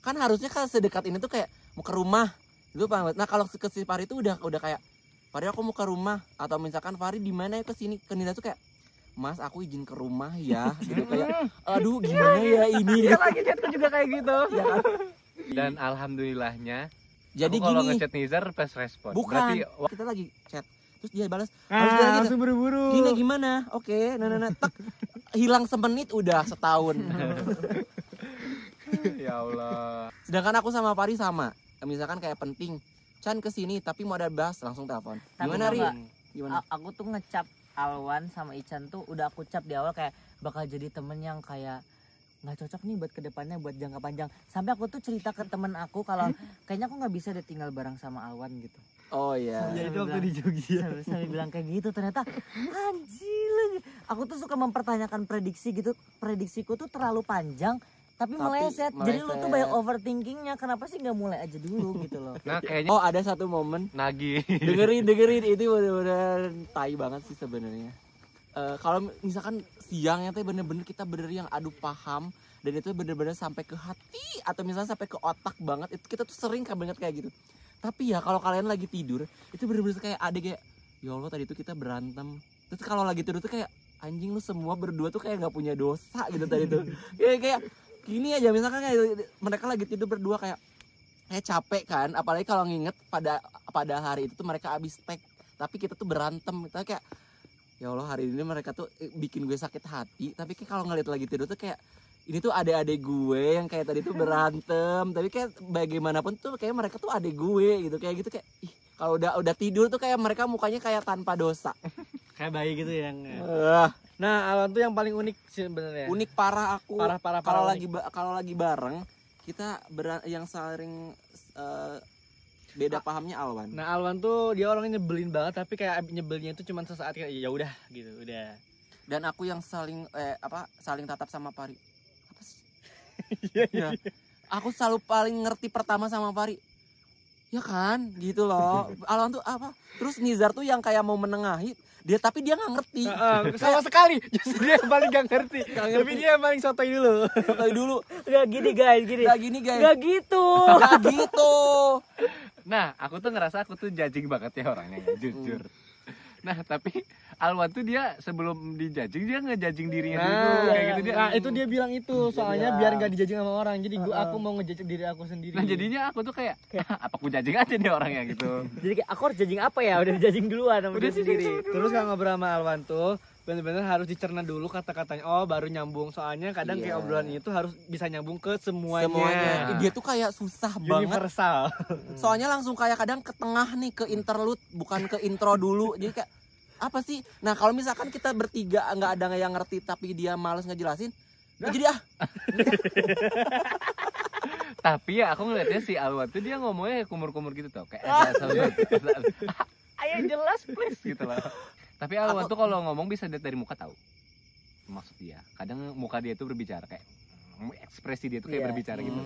Kan harusnya kan sedekat ini tuh kayak mau ke rumah. Itu paham. Nah, kalau ke si Fahri itu udah kayak Fahri aku mau ke rumah, atau misalkan Fahri di mana ya ke sini, ke Nida tuh kayak Mas aku izin ke rumah ya gitu kayak aduh gimana ya ini. Dia lagi chatku juga kayak gitu. Ya kan? Dan alhamdulillahnya Jadi kalau gini. ngechat Nizar pas respon. Bukan. Berarti Kita lagi chat. Terus dia balas, Langsung buru-buru. Gini gimana? Oke, nah. Tak hilang semenit udah setahun. ya Allah. Sedangkan aku sama Fahri sama. Misalkan kayak penting, Chan kesini tapi mau ada bahas langsung telepon. Gimana Ri? Gimana? Aku tuh ngecap Alwan sama Ican tuh udah aku cap di awal kayak bakal jadi temen yang kayak nggak cocok nih buat kedepannya, buat jangka panjang. Sampai aku tuh cerita ke temen aku kalau kayaknya aku nggak bisa deh tinggal bareng sama Alwan gitu. Oh iya. Ya itu waktu di Jogja. Sampai bilang kayak gitu, ternyata anjir. Aku tuh suka mempertanyakan prediksi gitu. Prediksiku tuh terlalu panjang tapi meleset. Jadi lu tuh banyak overthinkingnya. Kenapa sih nggak mulai aja dulu gitu loh? Nah kayaknya Oh ada satu momen. nagih. dengerin itu bener-bener tai banget sih sebenarnya. Kalau misalkan siangnya tuh bener-bener kita yang adu paham dan itu bener-bener sampai ke hati atau misalnya sampai ke otak banget, itu kita tuh sering banget kayak gitu. Tapi ya kalau kalian lagi tidur itu bener-bener kayak ada kayak ya Allah tadi tuh kita berantem. Terus kalau lagi tidur tuh kayak anjing lu semua berdua tuh kayak nggak punya dosa gitu tadi tuh. kayak gini aja misalkan kayak mereka lagi tidur berdua kayak capek kan, apalagi kalau nginget pada hari itu tuh mereka abis tag tapi kita tuh berantem. Kita kayak ya Allah hari ini mereka tuh bikin gue sakit hati, tapi kayak kalau ngeliat lagi tidur tuh kayak ini tuh adik-adik gue yang kayak tadi tuh berantem, tapi kayak bagaimanapun tuh kayak mereka tuh adik gue gitu, kayak gitu kayak ih kalau udah tidur tuh kayak mereka mukanya kayak tanpa dosa. Kayak bayi gitu yang. Nah, Alwan tuh yang paling unik sih sebenarnya. Unik parah aku. Parah. Kalau lagi bareng kita yang saling beda pahamnya Alwan. Nah, Alwan tuh dia orangnya nyebelin banget, tapi kayak nyebelnya itu cuma sesaat kayak ya udah gitu, udah. Dan aku yang saling tatap sama Fahri. Apa sih? Iya. Aku selalu paling ngerti pertama sama Fahri. Ya kan, gitu loh. Alwan tuh apa? Terus Nizar tuh yang kayak mau menengahi dia, tapi dia nggak ngerti. Sama sekali. Justru dia yang paling gak ngerti. Tapi dia yang paling sotoy dulu. Gak gini guys, Gak gitu. Gak gitu. Nah, aku tuh ngerasa aku tuh judging banget ya orangnya ya, jujur. Nah, tapi Alwan tuh dia sebelum dijudging dia ngejudging dirinya dulu kayak gitu dia. Nah, itu dia bilang itu, soalnya biar gak dijudging sama orang. Jadi aku mau ngejudging diri aku sendiri. Nah, jadinya aku tuh kayak apa aku judging aja nih orangnya gitu. Jadi kayak aku harus judging apa ya? Udah dijudging duluan sama dia sendiri. Terus kalau ngobrol sama Alwan tuh bener-bener harus dicerna dulu kata-katanya. Oh, baru nyambung. Soalnya kadang kayak obrolan itu harus bisa nyambung ke semuanya. Dia tuh kayak susah universal banget. Soalnya langsung kayak kadang ke tengah nih, ke interlude, bukan ke intro dulu. Jadi kayak apa sih? Nah kalau misalkan kita bertiga nggak ada yang ngerti tapi dia males ngejelasin, jadi Tapi ya aku ngeliatnya si Alwan tuh dia ngomongnya kumur-kumur gitu tau, kayak ayo jelas please gitu lah. Tapi Alwan tuh kalau ngomong bisa dari muka tahu maksud dia. Kadang muka dia tuh berbicara kayak ekspresi dia tuh kayak berbicara gitu.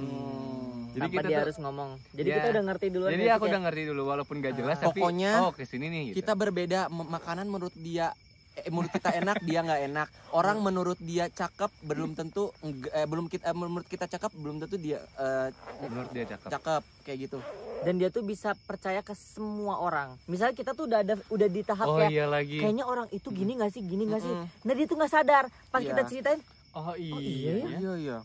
Jadi kita dia harus ngomong. Jadi kita udah ngerti duluan. Jadi aku udah ngerti dulu walaupun gak jelas tapi pokoknya kesini nih gitu. Kita berbeda makanan menurut dia menurut kita enak, dia nggak enak. Orang menurut dia cakep belum tentu menurut kita cakep belum tentu dia menurut dia cakep kayak gitu. Dan dia tuh bisa percaya ke semua orang. Misalnya kita tuh udah di tahap kayaknya orang itu gini nggak sih, gini nggak sih. Nah dia tuh nggak sadar pas kita ceritain. Iya.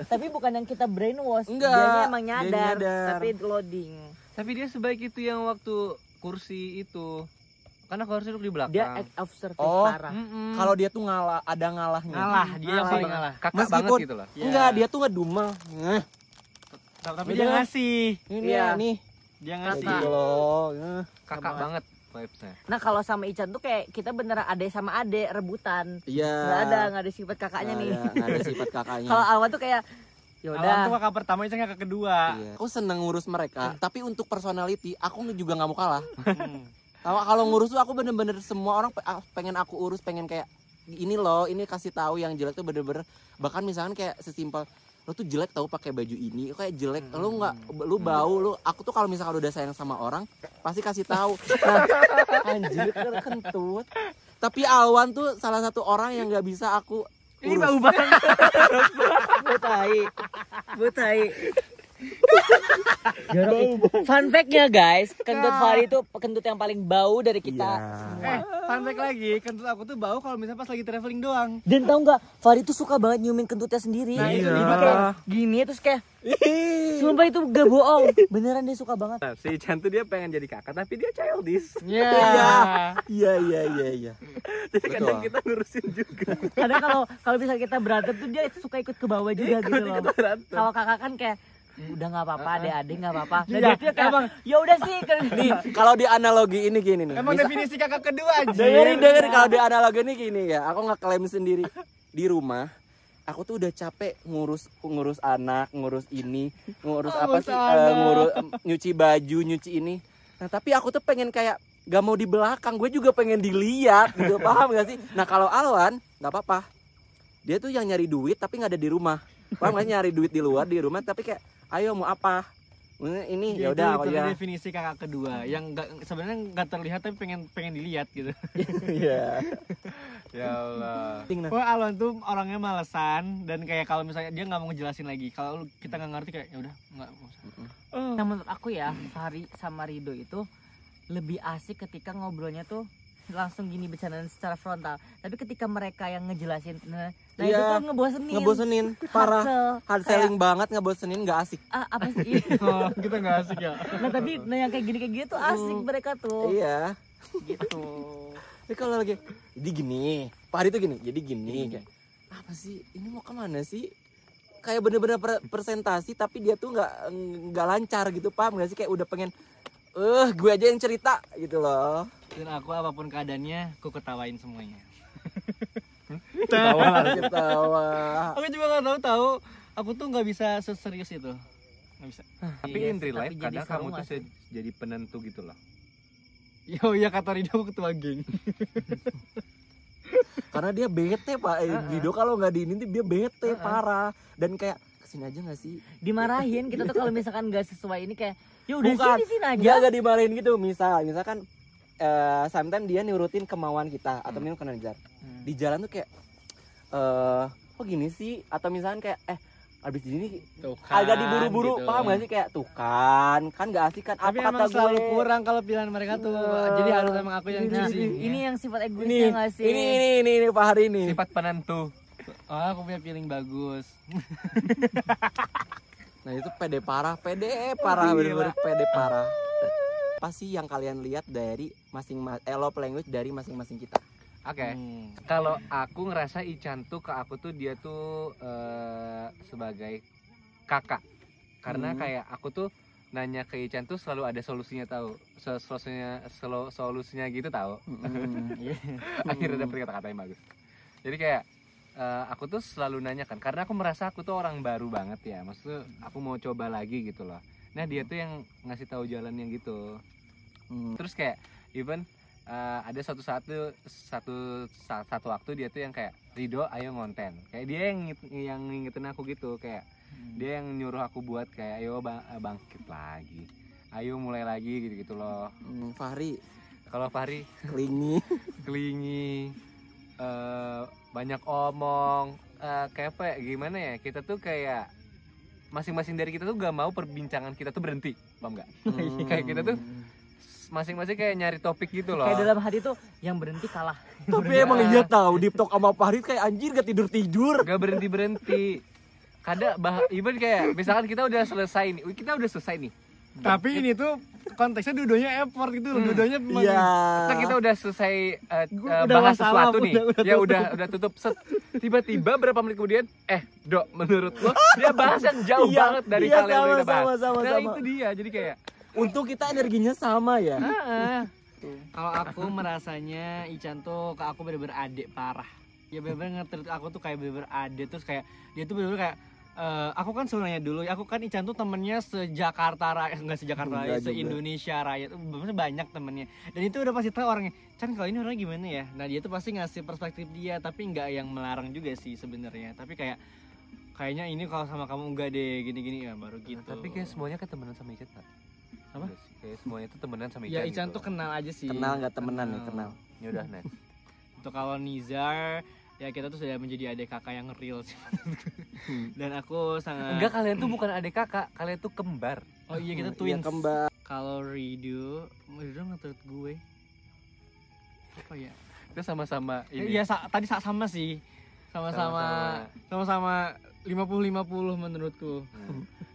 Tapi bukan yang kita brainwash. Enggak. Dia emang nyadar, tapi loading. Tapi dia sebaik itu yang waktu kursi itu. Karena kursi duduk di belakang. Dia act of service parah. Kalau dia tuh ada ngalahnya. Dia yang paling ngalah. Kakak meskipun, banget gitu loh. Enggak, dia tuh ngedumel. Tapi dia ngasih. Nih. Dia ngasih. Gitu loh. Kakak banget vibes-nya. Nah kalau sama Ican tuh kayak kita beneran adek sama adek rebutan. Iya. Nggak ada sifat kakaknya nih. Nggak ada sifat kakaknya. Kalau Alwan tuh kayak Ya Awan udah. tuh kakak pertama, Ican kakak kedua. Iya. Aku seneng ngurus mereka, tapi untuk personality aku juga nggak mau kalah. Kalau ngurus tuh aku bener-bener semua orang pengen aku urus, pengen kayak ini loh, ini kasih tahu yang jelek tuh bener-bener. Bahkan misalkan kayak sesimpel lo tuh jelek tahu pakai baju ini, kayak jelek, lu bau, aku tuh kalau misalkan udah sayang sama orang pasti kasih tahu. Nah, anjir kentut. Tapi Alwan tuh salah satu orang yang nggak bisa aku urus. Ini bau banget. Butai. Fun fact-nya guys, kentut Fahri itu kentut yang paling bau dari kita semua. Fun fact lagi, kentut aku tuh bau kalau misalnya pas lagi traveling doang. Dan tau nggak, Fahri tuh suka banget nyiumin kentutnya sendiri. Nah, Jadi iya. kayak gini terus kayak sumpah itu gak bohong, beneran dia suka banget. Nah, si Ican tuh dia pengen jadi kakak tapi dia childish. Iya. Iya. Jadi kadang kita ngurusin juga. Kadang kalau misalnya kita berantem tuh dia suka ikut ke bawah juga gitu loh. Kalau kakak kan kayak udah nggak apa-apa, adik-adik nggak apa-apa. Nah, Iya, dia kayak ya udah sih. Nih, kalau di analogi ini gini nih. Emang definisi kakak kedua aja. Dengerin kalau di analogi ini gini ya. Aku ngeklaim sendiri di rumah. Aku tuh udah capek ngurus anak, ngurus ini, ngurus apa sih? Ngurus nyuci baju, nyuci ini. Nah, tapi aku tuh pengen kayak gak mau di belakang, gue juga pengen dilihat gitu, paham gak sih? Nah, kalau Alwan nggak apa-apa. Dia tuh yang nyari duit tapi nggak ada di rumah. Paham gak sih, nyari duit di luar, di rumah tapi kayak ayo mau apa? Ini ya udah aku ya. Definisi kakak kedua yang sebenarnya nggak terlihat tapi pengen dilihat gitu. Iya. Ya Allah. Wah, Alwan tuh orangnya malesan dan kayak kalau misalnya dia nggak mau ngejelasin lagi, kalau kita nggak ngerti kayak ya udah nggak usah. Nah, menurut aku ya, Fahri sama Rido itu lebih asik ketika ngobrolnya tuh langsung gini bercandaan secara frontal. Tapi ketika mereka yang ngejelasin, nah itu Iya, tuh ngebosenin. Ngebosenin, parah. Hard selling banget, ngebosenin, nggak asik. Apa sih? Oh, kita nggak asik ya. Nah tapi yang kayak gini tuh asik mereka tuh. Iya. Gitu. Tapi kalau lagi jadi gini, Pak Hari tuh gini, jadi gini kayak apa sih? Ini mau kemana sih? Kayak bener-bener presentasi tapi dia tuh nggak lancar gitu, paham nggak sih? Kayak udah pengen, gue aja yang cerita gitu loh. Dan aku apapun keadaannya, aku ketawain semuanya. Ketawa. Aku juga nggak tahu. Aku tuh nggak bisa seserius itu. Nggak bisa. Tapi Iya in sih, real life tapi jadi kadang seru kamu tuh nggak sih? jadi penentu gitu loh. Yo ya kata Rido aku ketua geng. Karena dia bete Pak, Dido kalau nggak diinin tuh dia bete parah. Dan kayak kesini aja nggak sih? Dimarahin kita tuh kalau misalkan nggak sesuai ini kayak ya udah Bukan, sih di sini aja. Gak dimarahin gitu. Misalkan sometimes dia nurutin kemauan kita atau minum kenajar. Di jalan tuh kayak kok gini sih? Atau misalkan kayak abis ini agak diburu-buru, gitu. Paham gak sih? Kayak tuh kan gak asik kan. Tapi apa emang kata selalu gue kurang kalau pilihan mereka tuh. Jadi harus emang aku yang Nah, choosing. ini yang sifat egoisnya nggak sih? Ini Pak Hari ini. Sifat penentu. Oh, aku punya feeling bagus. Nah itu pede parah, bener-bener pede parah. Apa sih yang kalian lihat dari love language dari masing-masing kita? Oke. Kalau aku ngerasa Ican tuh ke aku tuh dia tuh sebagai kakak. Karena kayak aku tuh nanya ke Ican tuh selalu ada solusinya tahu. Solusinya gitu tahu. Akhirnya dapet kata-kata yang bagus. Jadi kayak aku tuh selalu nanya kan, karena aku merasa aku tuh orang baru banget ya. Maksudnya aku mau coba lagi gitu loh. Nah, dia tuh yang ngasih tahu jalan yang gitu. Terus kayak even ada satu waktu dia tuh yang kayak Rido ayo ngonten, kayak dia yang ngingetin aku gitu, kayak dia yang nyuruh aku buat kayak ayo bangkit lagi, ayo mulai lagi gitu loh. Fahri, kalau Fahri kelingi banyak omong, kayak apa ya, gimana ya, kita tuh kayak masing-masing dari kita tuh gak mau perbincangan kita tuh berhenti, paham gak? Kayak kita tuh masing-masing kayak nyari topik gitu loh. Kayak dalam hati tuh yang berhenti kalah. Tapi emang iya tahu di talk sama Fahri kayak anjir gak tidur. Gak berhenti. Kadang even kayak misalkan kita udah selesai nih. Tapi ini tuh konteksnya dua-duanya effort gitu loh. Dua-duanya Kita udah selesai bahas sesuatu nih. Udah tutup set. Tiba-tiba berapa menit kemudian Dok, menurut lo dia bahas yang jauh banget dari hal yang udah bahas. Nah, itu dia. Jadi kayak untuk kita energinya sama ya. Kalau aku merasanya Ican tuh ke aku bener-bener adik parah. Ya bener-bener nge-treat aku tuh kayak bener-bener adik, terus kayak dia tuh bener-bener kayak aku kan sebenarnya dulu, aku kan Ican tuh temennya se-Jakarta Raya, enggak se-Jakarta Raya, se-Indonesia Raya, maksudnya banyak temennya. Dan itu udah pasti tahu orangnya, Chan kalau ini orangnya gimana ya. Nah dia tuh pasti ngasih perspektif dia, tapi nggak yang melarang juga sih sebenarnya. Tapi kayaknya ini kalau sama kamu enggak deh, gini-gini ya baru gitu. Tapi kayak semuanya kan temenan sama Ican tak? Apa? Kayak semuanya tuh temenan sama Ican. Ya Ican gitu. tuh kenal aja sih. Kenal nggak temenan nih, kenal. Ya udah next. Untuk kalau Nizar, ya kita tuh sudah menjadi adik kakak yang real sih. Dan aku sangat. Enggak, kalian tuh bukan adik kakak, kalian tuh kembar. Oh iya kita Iya, twins. kembar. Kalau Rido nge-tweet gue. Apa ya? Kita sama-sama ini. Iya tadi sama sih. Sama-sama 50-50 menurutku.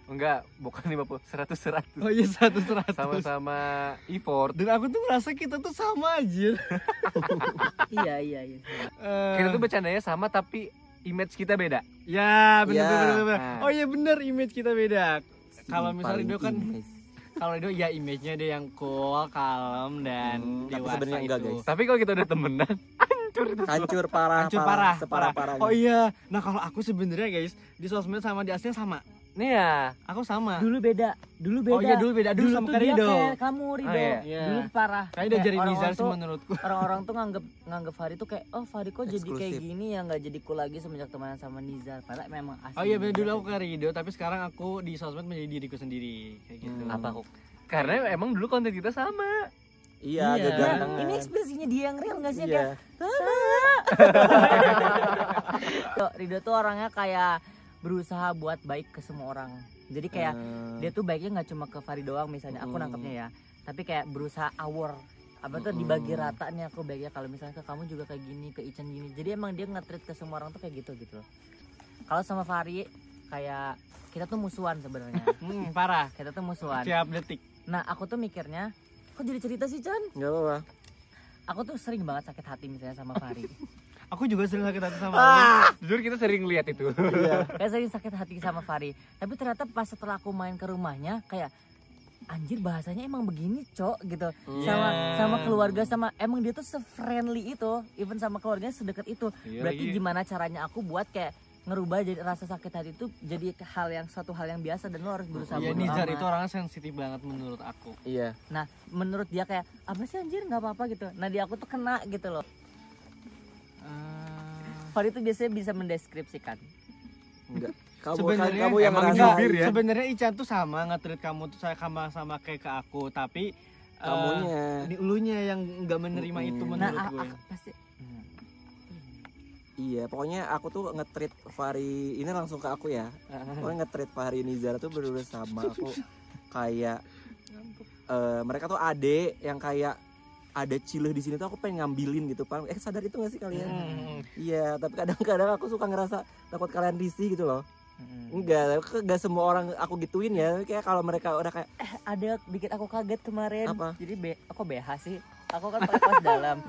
Enggak, bukan 50, 100. Oh iya 100. Sama-sama effort. Dan aku tuh ngerasa kita tuh sama aja. Iya. Kita tuh bercandanya sama tapi image kita beda. Ya bener. Nah. Oh iya bener, image kita beda. Kalau misalnya Paling Rido kan, image. kalau Rido ya image-nya dia yang cool, kalem dan tapi dewasa sebenarnya enggak, itu. guys. Tapi kalau kita udah temenan, Hancur parah. Separah-parahnya. Oh iya. Nah kalau aku sebenarnya guys di sosmed sama di aslinya sama. nih ya. Aku sama. Dulu beda. Oh iya dulu beda. Dulu sama tuh dia Rido. kayak kamu Rido. Oh, iya. Dulu parah. Kayaknya udah jadi orang-orang Nizar sih tuh- menurutku. Orang-orang tuh nganggep Fahri tuh kayak, oh Fahri kok jadi kayak Eksklusif. gini ya, nggak jadi cool lagi semenjak temenan sama Nizar. Padahal memang asli. Oh iya bener, dulu aku ke Rido, tapi sekarang aku di sosmed menjadi diriku sendiri kayak gitu. Apa kok? Karena emang dulu konten kita sama. Iya, Iya. kegantengan. Ini ekspresinya dia yang real nggak sih? Iya. Kayak Rido tuh orangnya kayak berusaha buat baik ke semua orang. Jadi kayak dia tuh baiknya nggak cuma ke Fahri doang misalnya, aku nangkepnya ya. Tapi kayak berusaha awor apa tuh dibagi rata nih aku baiknya, kalau misalnya ke kamu juga kayak gini, ke Ican gini. Jadi emang dia nge-treat ke semua orang tuh kayak gitu loh. Kalau sama Fahri kayak kita tuh musuhan sebenarnya. Parah. Kita tuh musuhan. Tiap detik. Nah, aku tuh mikirnya, kok jadi cerita sih, Chan? Enggak apa-apa. Aku tuh sering banget sakit hati misalnya sama Fahri. Aku juga sering sakit hati sama kamu. Jujur kita sering lihat itu. Kayak sering sakit hati sama Fahri. Tapi ternyata pas setelah aku main ke rumahnya kayak anjir bahasanya emang begini, Cok, gitu. Sama keluarga, sama emang dia tuh se-friendly itu, even sama keluarganya sedekat itu. Iya Berarti lagi. gimana caranya aku buat kayak ngerubah jadi rasa sakit hati itu jadi suatu hal yang biasa dan lo harus berusaha Iya bodo Nizar amat. itu orangnya sensitif banget menurut aku. Iya. Nah, menurut dia kayak apa sih anjir nggak apa-apa gitu. Nah, di aku tuh kena gitu loh. Fahri tuh biasanya bisa mendeskripsikan. Enggak. Sebenarnya Kamu yang emang ngerasain. jubir ya? Sebenarnya Ican tuh sama nge-treat kamu tuh sama kayak ke aku, tapi Kamunya. ini ulunya yang nggak menerima itu Nah, menurut gue. pasti Iya, pokoknya aku tuh nge-treat Fahri ini langsung ke aku ya. Pokoknya nge-treat Fahri Nizar tuh bener-bener sama aku. Kayak mereka tuh ade yang kayak ada cileh di sini tuh aku pengen ngambilin gitu, Pak. Sadar itu gak sih kalian? Iya, tapi kadang-kadang aku suka ngerasa takut kalian risih gitu loh. Enggak semua orang aku gituin ya. Kayak kalau mereka udah kayak ada bikin aku kaget kemarin. Apa? Jadi aku BH sih. Aku kan pakai kaos dalam.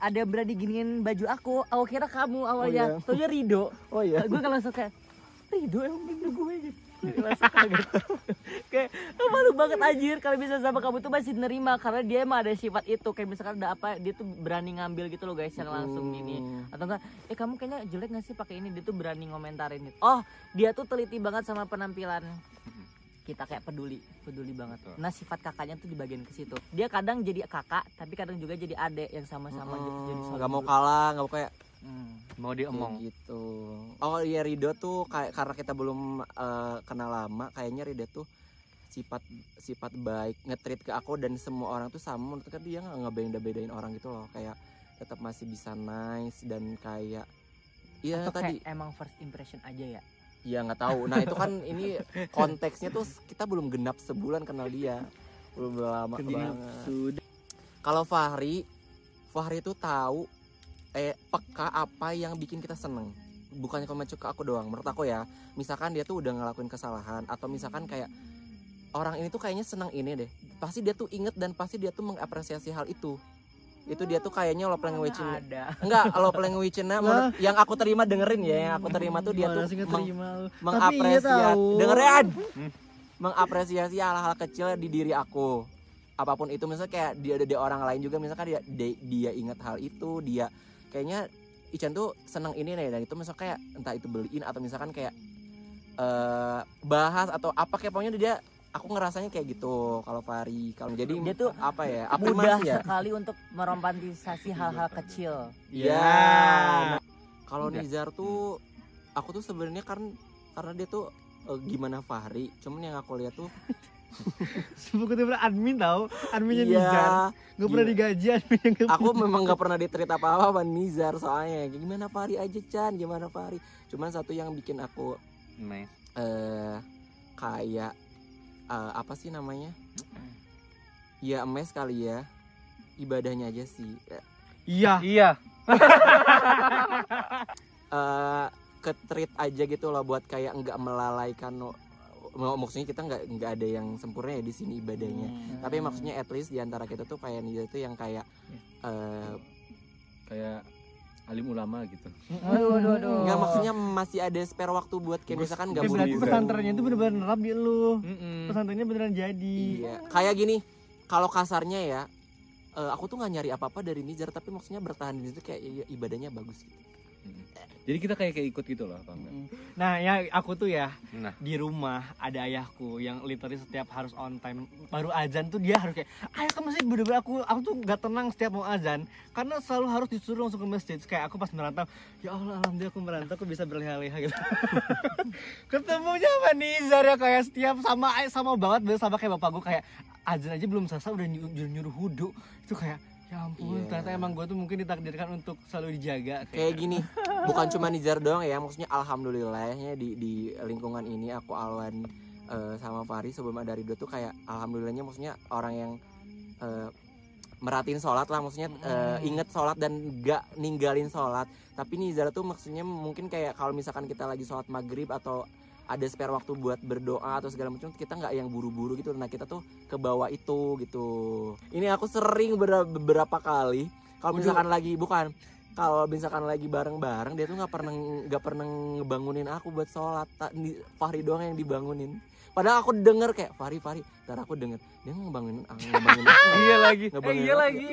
Ada berani giniin baju aku. Aku kira kamu awalnya. Oh, iya. Taunya Rido. oh iya. Gue kalau suka Rido emang baju gue gitu. Langsung kaget. Kayak malu banget anjir kalau bisa sama kamu tuh masih nerima karena dia emang ada sifat itu. Kayak misalkan ada apa dia tuh berani ngambil gitu loh guys yang langsung gini. Atau enggak kamu kayaknya jelek gak sih pakai ini, dia tuh berani ngomentarin gitu. Oh, dia tuh teliti banget sama penampilan kita, kayak peduli banget. Nah, sifat kakaknya tuh di bagian ke situ. Dia kadang jadi kakak, tapi kadang juga jadi adek yang sama-sama jadi saudara. Nggak mau kalah, nggak mau kayak Mau diemong. gitu. Oh iya, Rido tuh kayak karena kita belum kenal lama, kayaknya Rido tuh sifat baik, nge-treat ke aku dan semua orang tuh sama. Menurut kan dia nggak ngebedain orang gitu loh, kayak tetap masih bisa nice dan kayak iya Atau tadi. kayak emang first impression aja ya. Ya nggak tahu. Nah itu kan ini konteksnya tuh kita belum genap sebulan kenal dia, belum lama banget. Sudah. Kalau Fahri tuh tahu peka apa yang bikin kita seneng. Bukannya komen ke aku doang. Menurut aku ya, misalkan dia tuh udah ngelakuin kesalahan atau misalkan kayak orang ini tuh kayaknya seneng ini deh. Pasti dia tuh inget dan pasti dia tuh mengapresiasi hal itu. Itu dia tuh kayaknya love language Ada. enggak, love language-nya yang aku terima dengerin ya, yang aku terima tuh dia tuh mengapresiasi dengerin mengapresiasi hal-hal kecil di diri aku, apapun itu. Misalnya kayak dia ada di orang lain juga, misalkan dia ingat hal itu, dia kayaknya Ican tuh seneng ini nih dan itu, misalnya kayak entah itu beliin atau misalkan kayak bahas atau apa kayak pokoknya dia aku ngerasanya kayak gitu kalau Fahri. Kalau jadi dia tuh apa ya? mudah Afirmasi ya. sekali untuk meromantisasi hal-hal kecil. Iya. Kalau Nizar tuh aku tuh sebenarnya karena dia tuh gimana Fahri, cuman yang aku lihat tuh Sebut itu admin tau, adminnya iya, Nizar. Gak pernah digaji adminnya. aku memang gak pernah ditreat apa-apa sama Nizar soalnya. Gimana Fahri aja Chan, gimana Fahri. Cuman satu yang bikin aku Nice. kayak apa sih namanya? Ya emes kali ya. Ibadahnya aja sih. Iya. Ke-treat aja gitu loh buat kayak nggak melalaikan maksudnya kita nggak ada yang sempurna ya di sini ibadahnya. Tapi maksudnya at least diantara kita tuh kayak Nizar tuh yang kayak kayak alim ulama gitu. Aduh. nggak maksudnya masih ada spare waktu buat kayak misalkan nggak Berarti buru-buru. pesantrennya itu bener-bener nerap di lu. Pesantrennya beneran jadi. Iya, kayak gini. Kalau kasarnya ya, aku tuh nggak nyari apa-apa dari Nizar, tapi maksudnya bertahan di situ kayak ibadahnya bagus gitu. Jadi kita kayak ikut gitu loh, paham nggak? Nah ya aku tuh ya Nah. di rumah ada ayahku yang literally setiap harus on time. Baru azan tuh dia harus kayak ayo ke masjid, bener-bener aku tuh gak tenang setiap mau azan karena selalu harus disuruh langsung ke masjid. Kayak aku pas merantau, ya Allah alhamdulillah aku merantau aku bisa berleha-leha gitu. Ketemunya sama Nizar ya kayak setiap sama banget sama kayak bapak gue, kayak azan aja belum selesai udah nyuruh wudu. Itu kayak ya ampun, ternyata emang gue tuh mungkin ditakdirkan untuk selalu dijaga. Kayak gini, bukan cuma Nizar doang ya, maksudnya alhamdulillahnya di lingkungan ini aku Alwan sama Fahri sebelum ada Ridho tuh kayak alhamdulillahnya maksudnya orang yang merhatiin sholat lah, maksudnya inget sholat dan gak ninggalin sholat. Tapi Nizar tuh maksudnya mungkin kayak kalau misalkan kita lagi sholat maghrib atau ada spare waktu buat berdoa atau segala macam, kita nggak yang buru-buru gitu. Nah kita tuh ke bawah itu gitu. Ini aku sering beberapa kali kalau misalkan lagi bareng-bareng dia tuh nggak pernah ngebangunin aku buat sholat. Fahri doang yang dibangunin. Padahal aku denger kayak Fahri, ntar aku denger dia ngebangunin aku. Iya lagi. Ngebangunin Iya aku. lagi.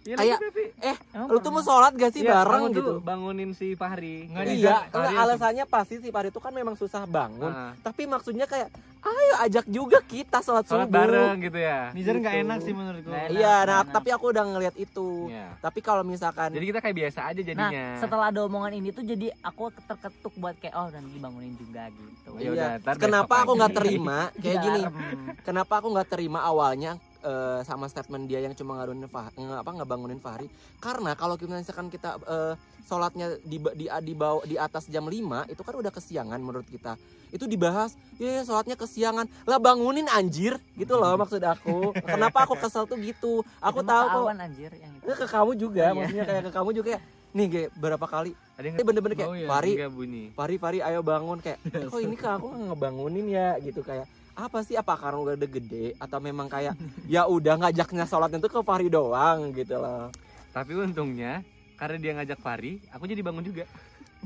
Iya Kayak lagi, tapi. lu tuh mau sholat gak sih Iya, bareng aku tuh gitu? bangunin si Fahri. Iya, Fahri alasannya pasti si Fahri itu kan memang susah bangun. Ah. Tapi maksudnya kayak ayo ajak juga kita sholat sholat subuh. bareng gitu ya. Nizar nggak Gitu. enak sih menurutku. Nggak enak. Iya, nah enak. tapi aku udah ngeliat itu. Iya. Tapi kalau misalkan Jadi kita kayak biasa aja Nah, jadinya. setelah ada omongan ini tuh jadi aku terketuk buat kayak oh nanti dibangunin juga gitu. Ya udah, iya, ntar kenapa besok aku nggak pagi. terima kayak Iya, gini? alarm. Kenapa aku nggak terima awalnya sama statement dia yang cuma ngebangunin Fahri? Karena kalau misalkan kita sholatnya di atas jam 5 itu kan udah kesiangan menurut kita. Itu dibahas, ya sholatnya kesiangan. Lah bangunin anjir, gitu loh maksud aku. Kenapa aku kesel tuh gitu? Aku Itu tahu mah kok. kawan anjir yang itu. Ke kamu juga, Iya. maksudnya kayak ke kamu juga ya. Nih kayak berapa kali Ada yang bener-bener kayak Oh iya, Fahri bunyi. Fahri ayo bangun kayak kok ini kak aku ngebangunin ya gitu kayak apa sih, apa karena udah gede atau memang kayak ya udah ngajaknya sholatnya tuh ke Fahri doang gitu loh. Tapi untungnya karena dia ngajak Fahri, aku jadi bangun juga.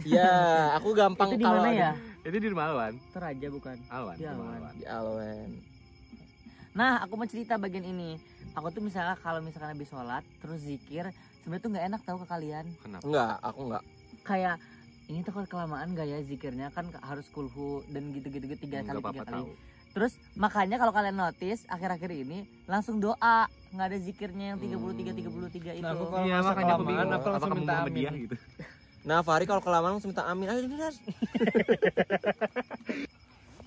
Ya aku gampang Itu di kalau mana ya? Itu di rumah Alwan. Toraja bukan? Alwan. Di rumah Alwan. di Alwen. Nah, aku mau cerita bagian ini. Aku tuh misalnya kalau misalkan habis sholat terus zikir, sebenarnya tuh nggak enak tahu ke kalian. Kenapa? Enggak, aku enggak. Kayak ini tuh kalau kelamaan gak ya zikirnya kan harus kulhu dan gitu-gitu tiga Nggak kali apa-apa tiga kali. tahu. Terus makanya kalau kalian notice akhir-akhir ini langsung doa, nggak ada zikirnya yang 33 itu. Nah, aku kalau Iya, masa makanya aku kelamaan bingung. aku langsung Apakah minta Muhammadiyah amin. gitu. Nah Fahri kalau kelamaan langsung minta amin. Ayo bener.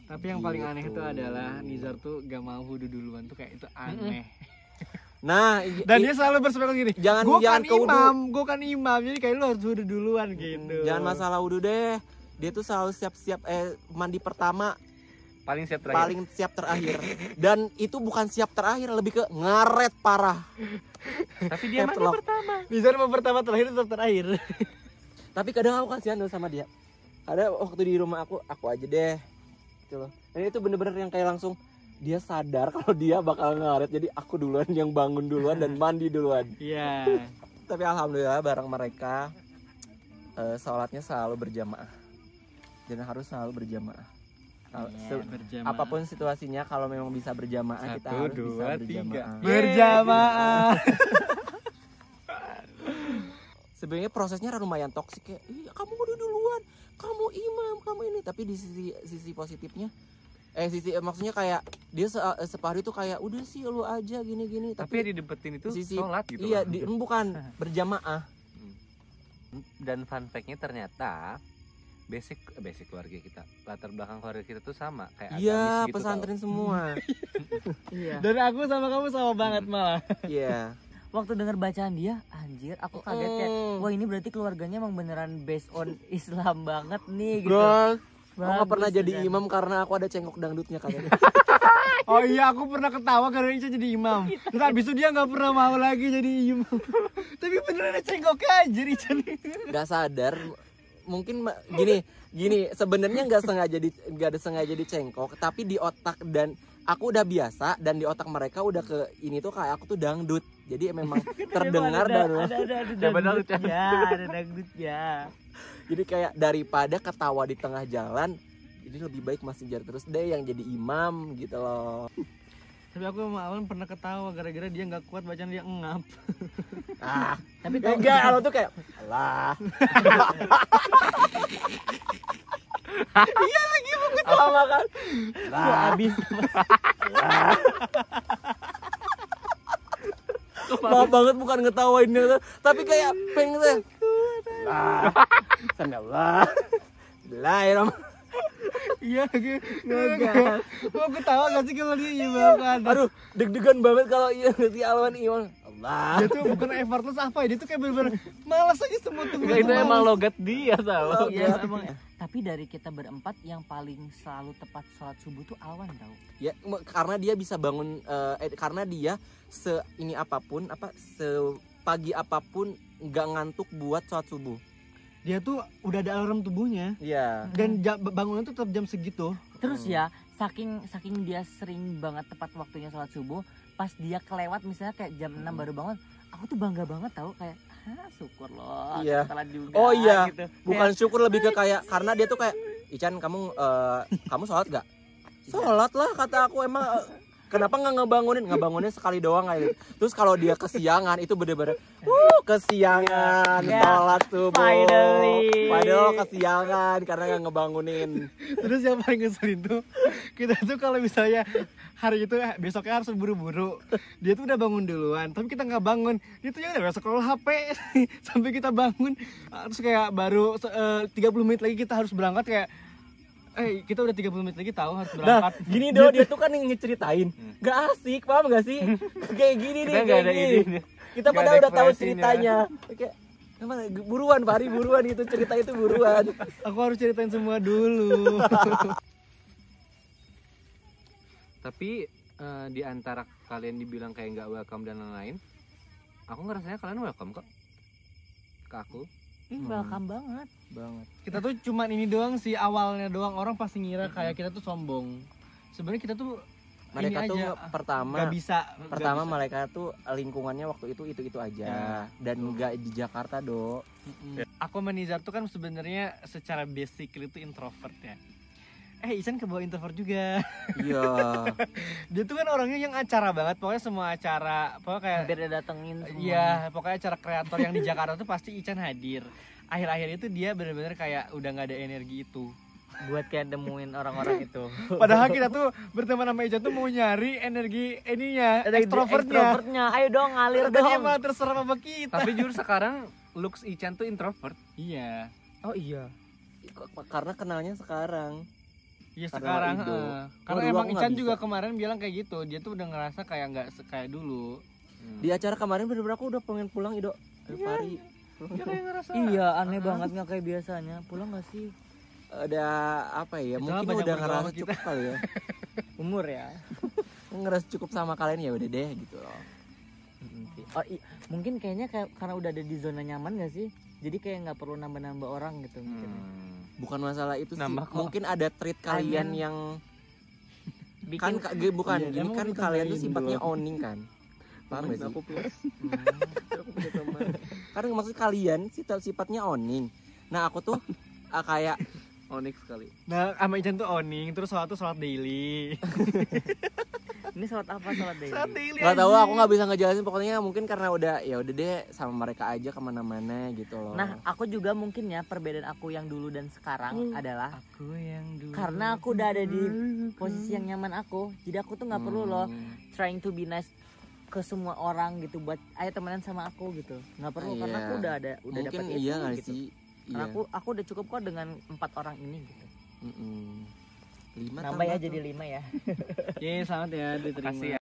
Tapi yang paling aneh Gitu. itu adalah Nizar tuh gak mau wudu duluan tuh kayak itu aneh. Nah Dan dia selalu berspekul gini. jangan Gue kan ke wudu. imam, gue kan imam, jadi kayak lu harus wudu duluan gitu. Jangan masalah wudu deh. Dia tuh selalu siap-siap mandi pertama Paling siap terakhir. paling siap terakhir. Dan itu bukan siap terakhir, lebih ke ngaret parah. Tapi dia mandi Ketlok. pertama. Nizar mau pertama terakhir tetap terakhir. Tapi kadang aku kasihan loh sama dia. Ada waktu di rumah aku aja deh. Gitu loh. Dan itu bener-bener yang kayak langsung dia sadar kalau dia bakal ngaret. Jadi aku duluan yang bangun duluan dan mandi duluan. Iya. Tapi alhamdulillah bareng mereka sholatnya selalu berjamaah. Dan harus selalu berjamaah. Berjamaah. Apapun situasinya kalau memang bisa berjamaah kita 1, harus bisa 2, 3. berjamaah. Berjamaah. Sebenarnya prosesnya lumayan toksik kayak, kamu udah duluan, kamu imam, kamu ini. Tapi di sisi positifnya maksudnya kayak dia separi itu kayak udah sih lu aja gini-gini. Tapi yang didebetin itu sholat gitu. Iya, bukan berjamaah. Dan fun fact-nya ternyata basic keluarga kita, latar belakang keluarga kita tuh sama kayak iya, agamis gitu, pesantren semua. Iya. Dan aku sama kamu sama banget malah. Iya. Waktu denger bacaan dia, anjir, aku kaget kayak, wah ini berarti keluarganya emang beneran based on Islam banget nih gitu. Bro, aku gak pernah Bagus, jadi Dan. imam karena aku ada cengkok dangdutnya kayaknya. Oh iya, aku pernah ketawa karena Ica jadi imam. Terus abis itu dia nggak pernah mau lagi jadi imam. Tapi beneran ada cengkoknya aja Ica. Gak sadar, mungkin gini sebenarnya nggak ada sengaja dicengkok, tapi di otak dan aku udah biasa dan di otak mereka udah ke ini tuh kayak aku tuh dangdut. Jadi memang terdengar ada dangdutnya. Jadi kayak daripada ketawa di tengah jalan, jadi lebih baik masih jar terus deh yang jadi imam gitu loh. Tapi aku sama Awan pernah ketawa gara-gara dia nggak kuat bacaan, dia ngap. Tapi Enggak, kalau tuh kayak Allah. Iya lagi mau ketawa kan. gua habis. Maaf banget bukan ngetawainnya, tapi kayak pengen saya. Allah. Bismillahirrahmanirrahim. Iya lagi ngegas. Mau ketawa gak sih kalau dia imam kan? Aduh, deg-degan banget kalau si Alwan imam. Allah. Dia tuh bukan effortless apa ya, dia tuh kayak bener-bener malas aja semua tuh. Enggak, itu emang logat dia tahu. Iya, emang. Tapi dari kita berempat yang paling selalu tepat sholat subuh tuh Alwan tau. Ya, karena dia bisa bangun karena dia sepagi apapun nggak ngantuk buat sholat subuh. Dia tuh udah ada alarm tubuhnya. Iya. Dan bangunnya tuh tetap jam segitu. Terus ya, saking dia sering banget tepat waktunya sholat subuh, pas dia kelewat misalnya kayak jam 6 baru bangun, aku tuh bangga banget tau, kayak syukur loh, Iya. telat juga. Oh iya, gitu. bukan syukur, lebih ke kayak karena dia tuh kayak Ican, kamu sholat gak? Sholat lah kata aku, emang kenapa nggak ngebangunin sekali doang kayak gitu. Terus kalau dia kesiangan itu bener-bener kesiangan sholat subuh. Finally. Padahal kesiangan karena nggak ngebangunin. Terus yang paling ngeselin tuh, kita tuh kalau misalnya hari itu besoknya harus buru-buru, dia tuh udah bangun duluan, tapi kita nggak bangun. Dia tuh ya udah scroll HP sampai kita bangun. Terus kayak baru 30 menit lagi kita harus berangkat, kayak kita udah 30 menit lagi tahu harus berangkat. Nah, gini dia tuh kan yang ngeceritain. Gak asik, paham gak sih? Kayak gini nih, Kita nggak kayak ada gini. ide. Kita Nggak pada ada udah tahu ekspresinya. ceritanya. Kayak buruan Fahri, buruan itu cerita itu buruan. Aku harus ceritain semua dulu. Tapi di antara kalian dibilang kayak nggak welcome dan lain-lain, aku ngerasanya kalian welcome kok ke aku. Welcome banget. Kita tuh cuman ini doang sih, awalnya doang orang pasti ngira kayak kita tuh sombong. Sebenarnya kita tuh Mereka ini tuh aja, pertama nggak bisa. mereka tuh lingkungannya waktu itu aja dan nggak di Jakarta, Do. Aku sama Nizar tuh kan sebenarnya secara basic itu introvert ya. Isan kebawa introvert juga. Iya. Dia tuh kan orangnya yang acara banget, pokoknya semua acara, pokoknya kayak Hampir dia datengin semua. iya, pokoknya acara kreator yang di Jakarta tuh pasti Ican hadir. Akhir-akhir itu dia bener-bener kayak udah nggak ada energi itu. Buat kayak nemuin orang-orang itu. Padahal kita tuh berteman sama Ican tuh mau nyari energi ininya, extrovertnya. Ayo dong, ngalir Dan dia dong. malah terserah sama kita. Tapi jujur sekarang looks Ican tuh introvert. Iya. Oh iya. Karena kenalnya sekarang. Iya Karena sekarang. Ido. Karena Dulu emang aku nggak Ican juga bisa. kemarin bilang kayak gitu. Dia tuh udah ngerasa kayak nggak kayak dulu. Di acara kemarin bener-bener aku udah pengen pulang, Ido. Fahri. Dia kayak ngerasa. Iya, aneh banget nggak kayak biasanya. Pulang nggak sih? Udah apa ya? Itu Mungkin banyak udah bergaul ngerasa sama kita. cukup kali ya. Umur ya. Ngerasa cukup sama kalian ya udah deh gitu loh. Oh, mungkin kayaknya kayak karena udah ada di zona nyaman gak sih? Jadi kayak nggak perlu nambah-nambah orang gitu mungkin. Bukan masalah itu sih. Nambah kok. Mungkin ada trait kalian Amin. yang Bikin bukan Iya, gini emang kan udah kalian tuh tambahin sifatnya dulu. owning kan. Paham gak sih? Aku plus. Karena maksud kalian sifatnya owning. Nah, aku tuh kayak Onyx sekali. Nah, sama Ican tuh owning, terus sholat daily. Ini sholat apa? Sholat daily. Nggak tahu, aku nggak bisa ngejelasin, pokoknya mungkin karena udah deh sama mereka aja kemana-mana gitu loh. Nah, aku juga mungkin ya perbedaan aku yang dulu dan sekarang adalah Aku yang dulu. karena aku udah ada di posisi yang nyaman aku, jadi aku tuh nggak perlu loh trying to be nice ke semua orang gitu buat ayo temenan sama aku gitu, nggak perlu karena aku udah mungkin dapat itu iya nggak gitu. sih. Karena aku udah cukup kok dengan 4 orang ini gitu. 5 Nambah ya jadi 5 ya. Selamat ya diterima. Makasih ya.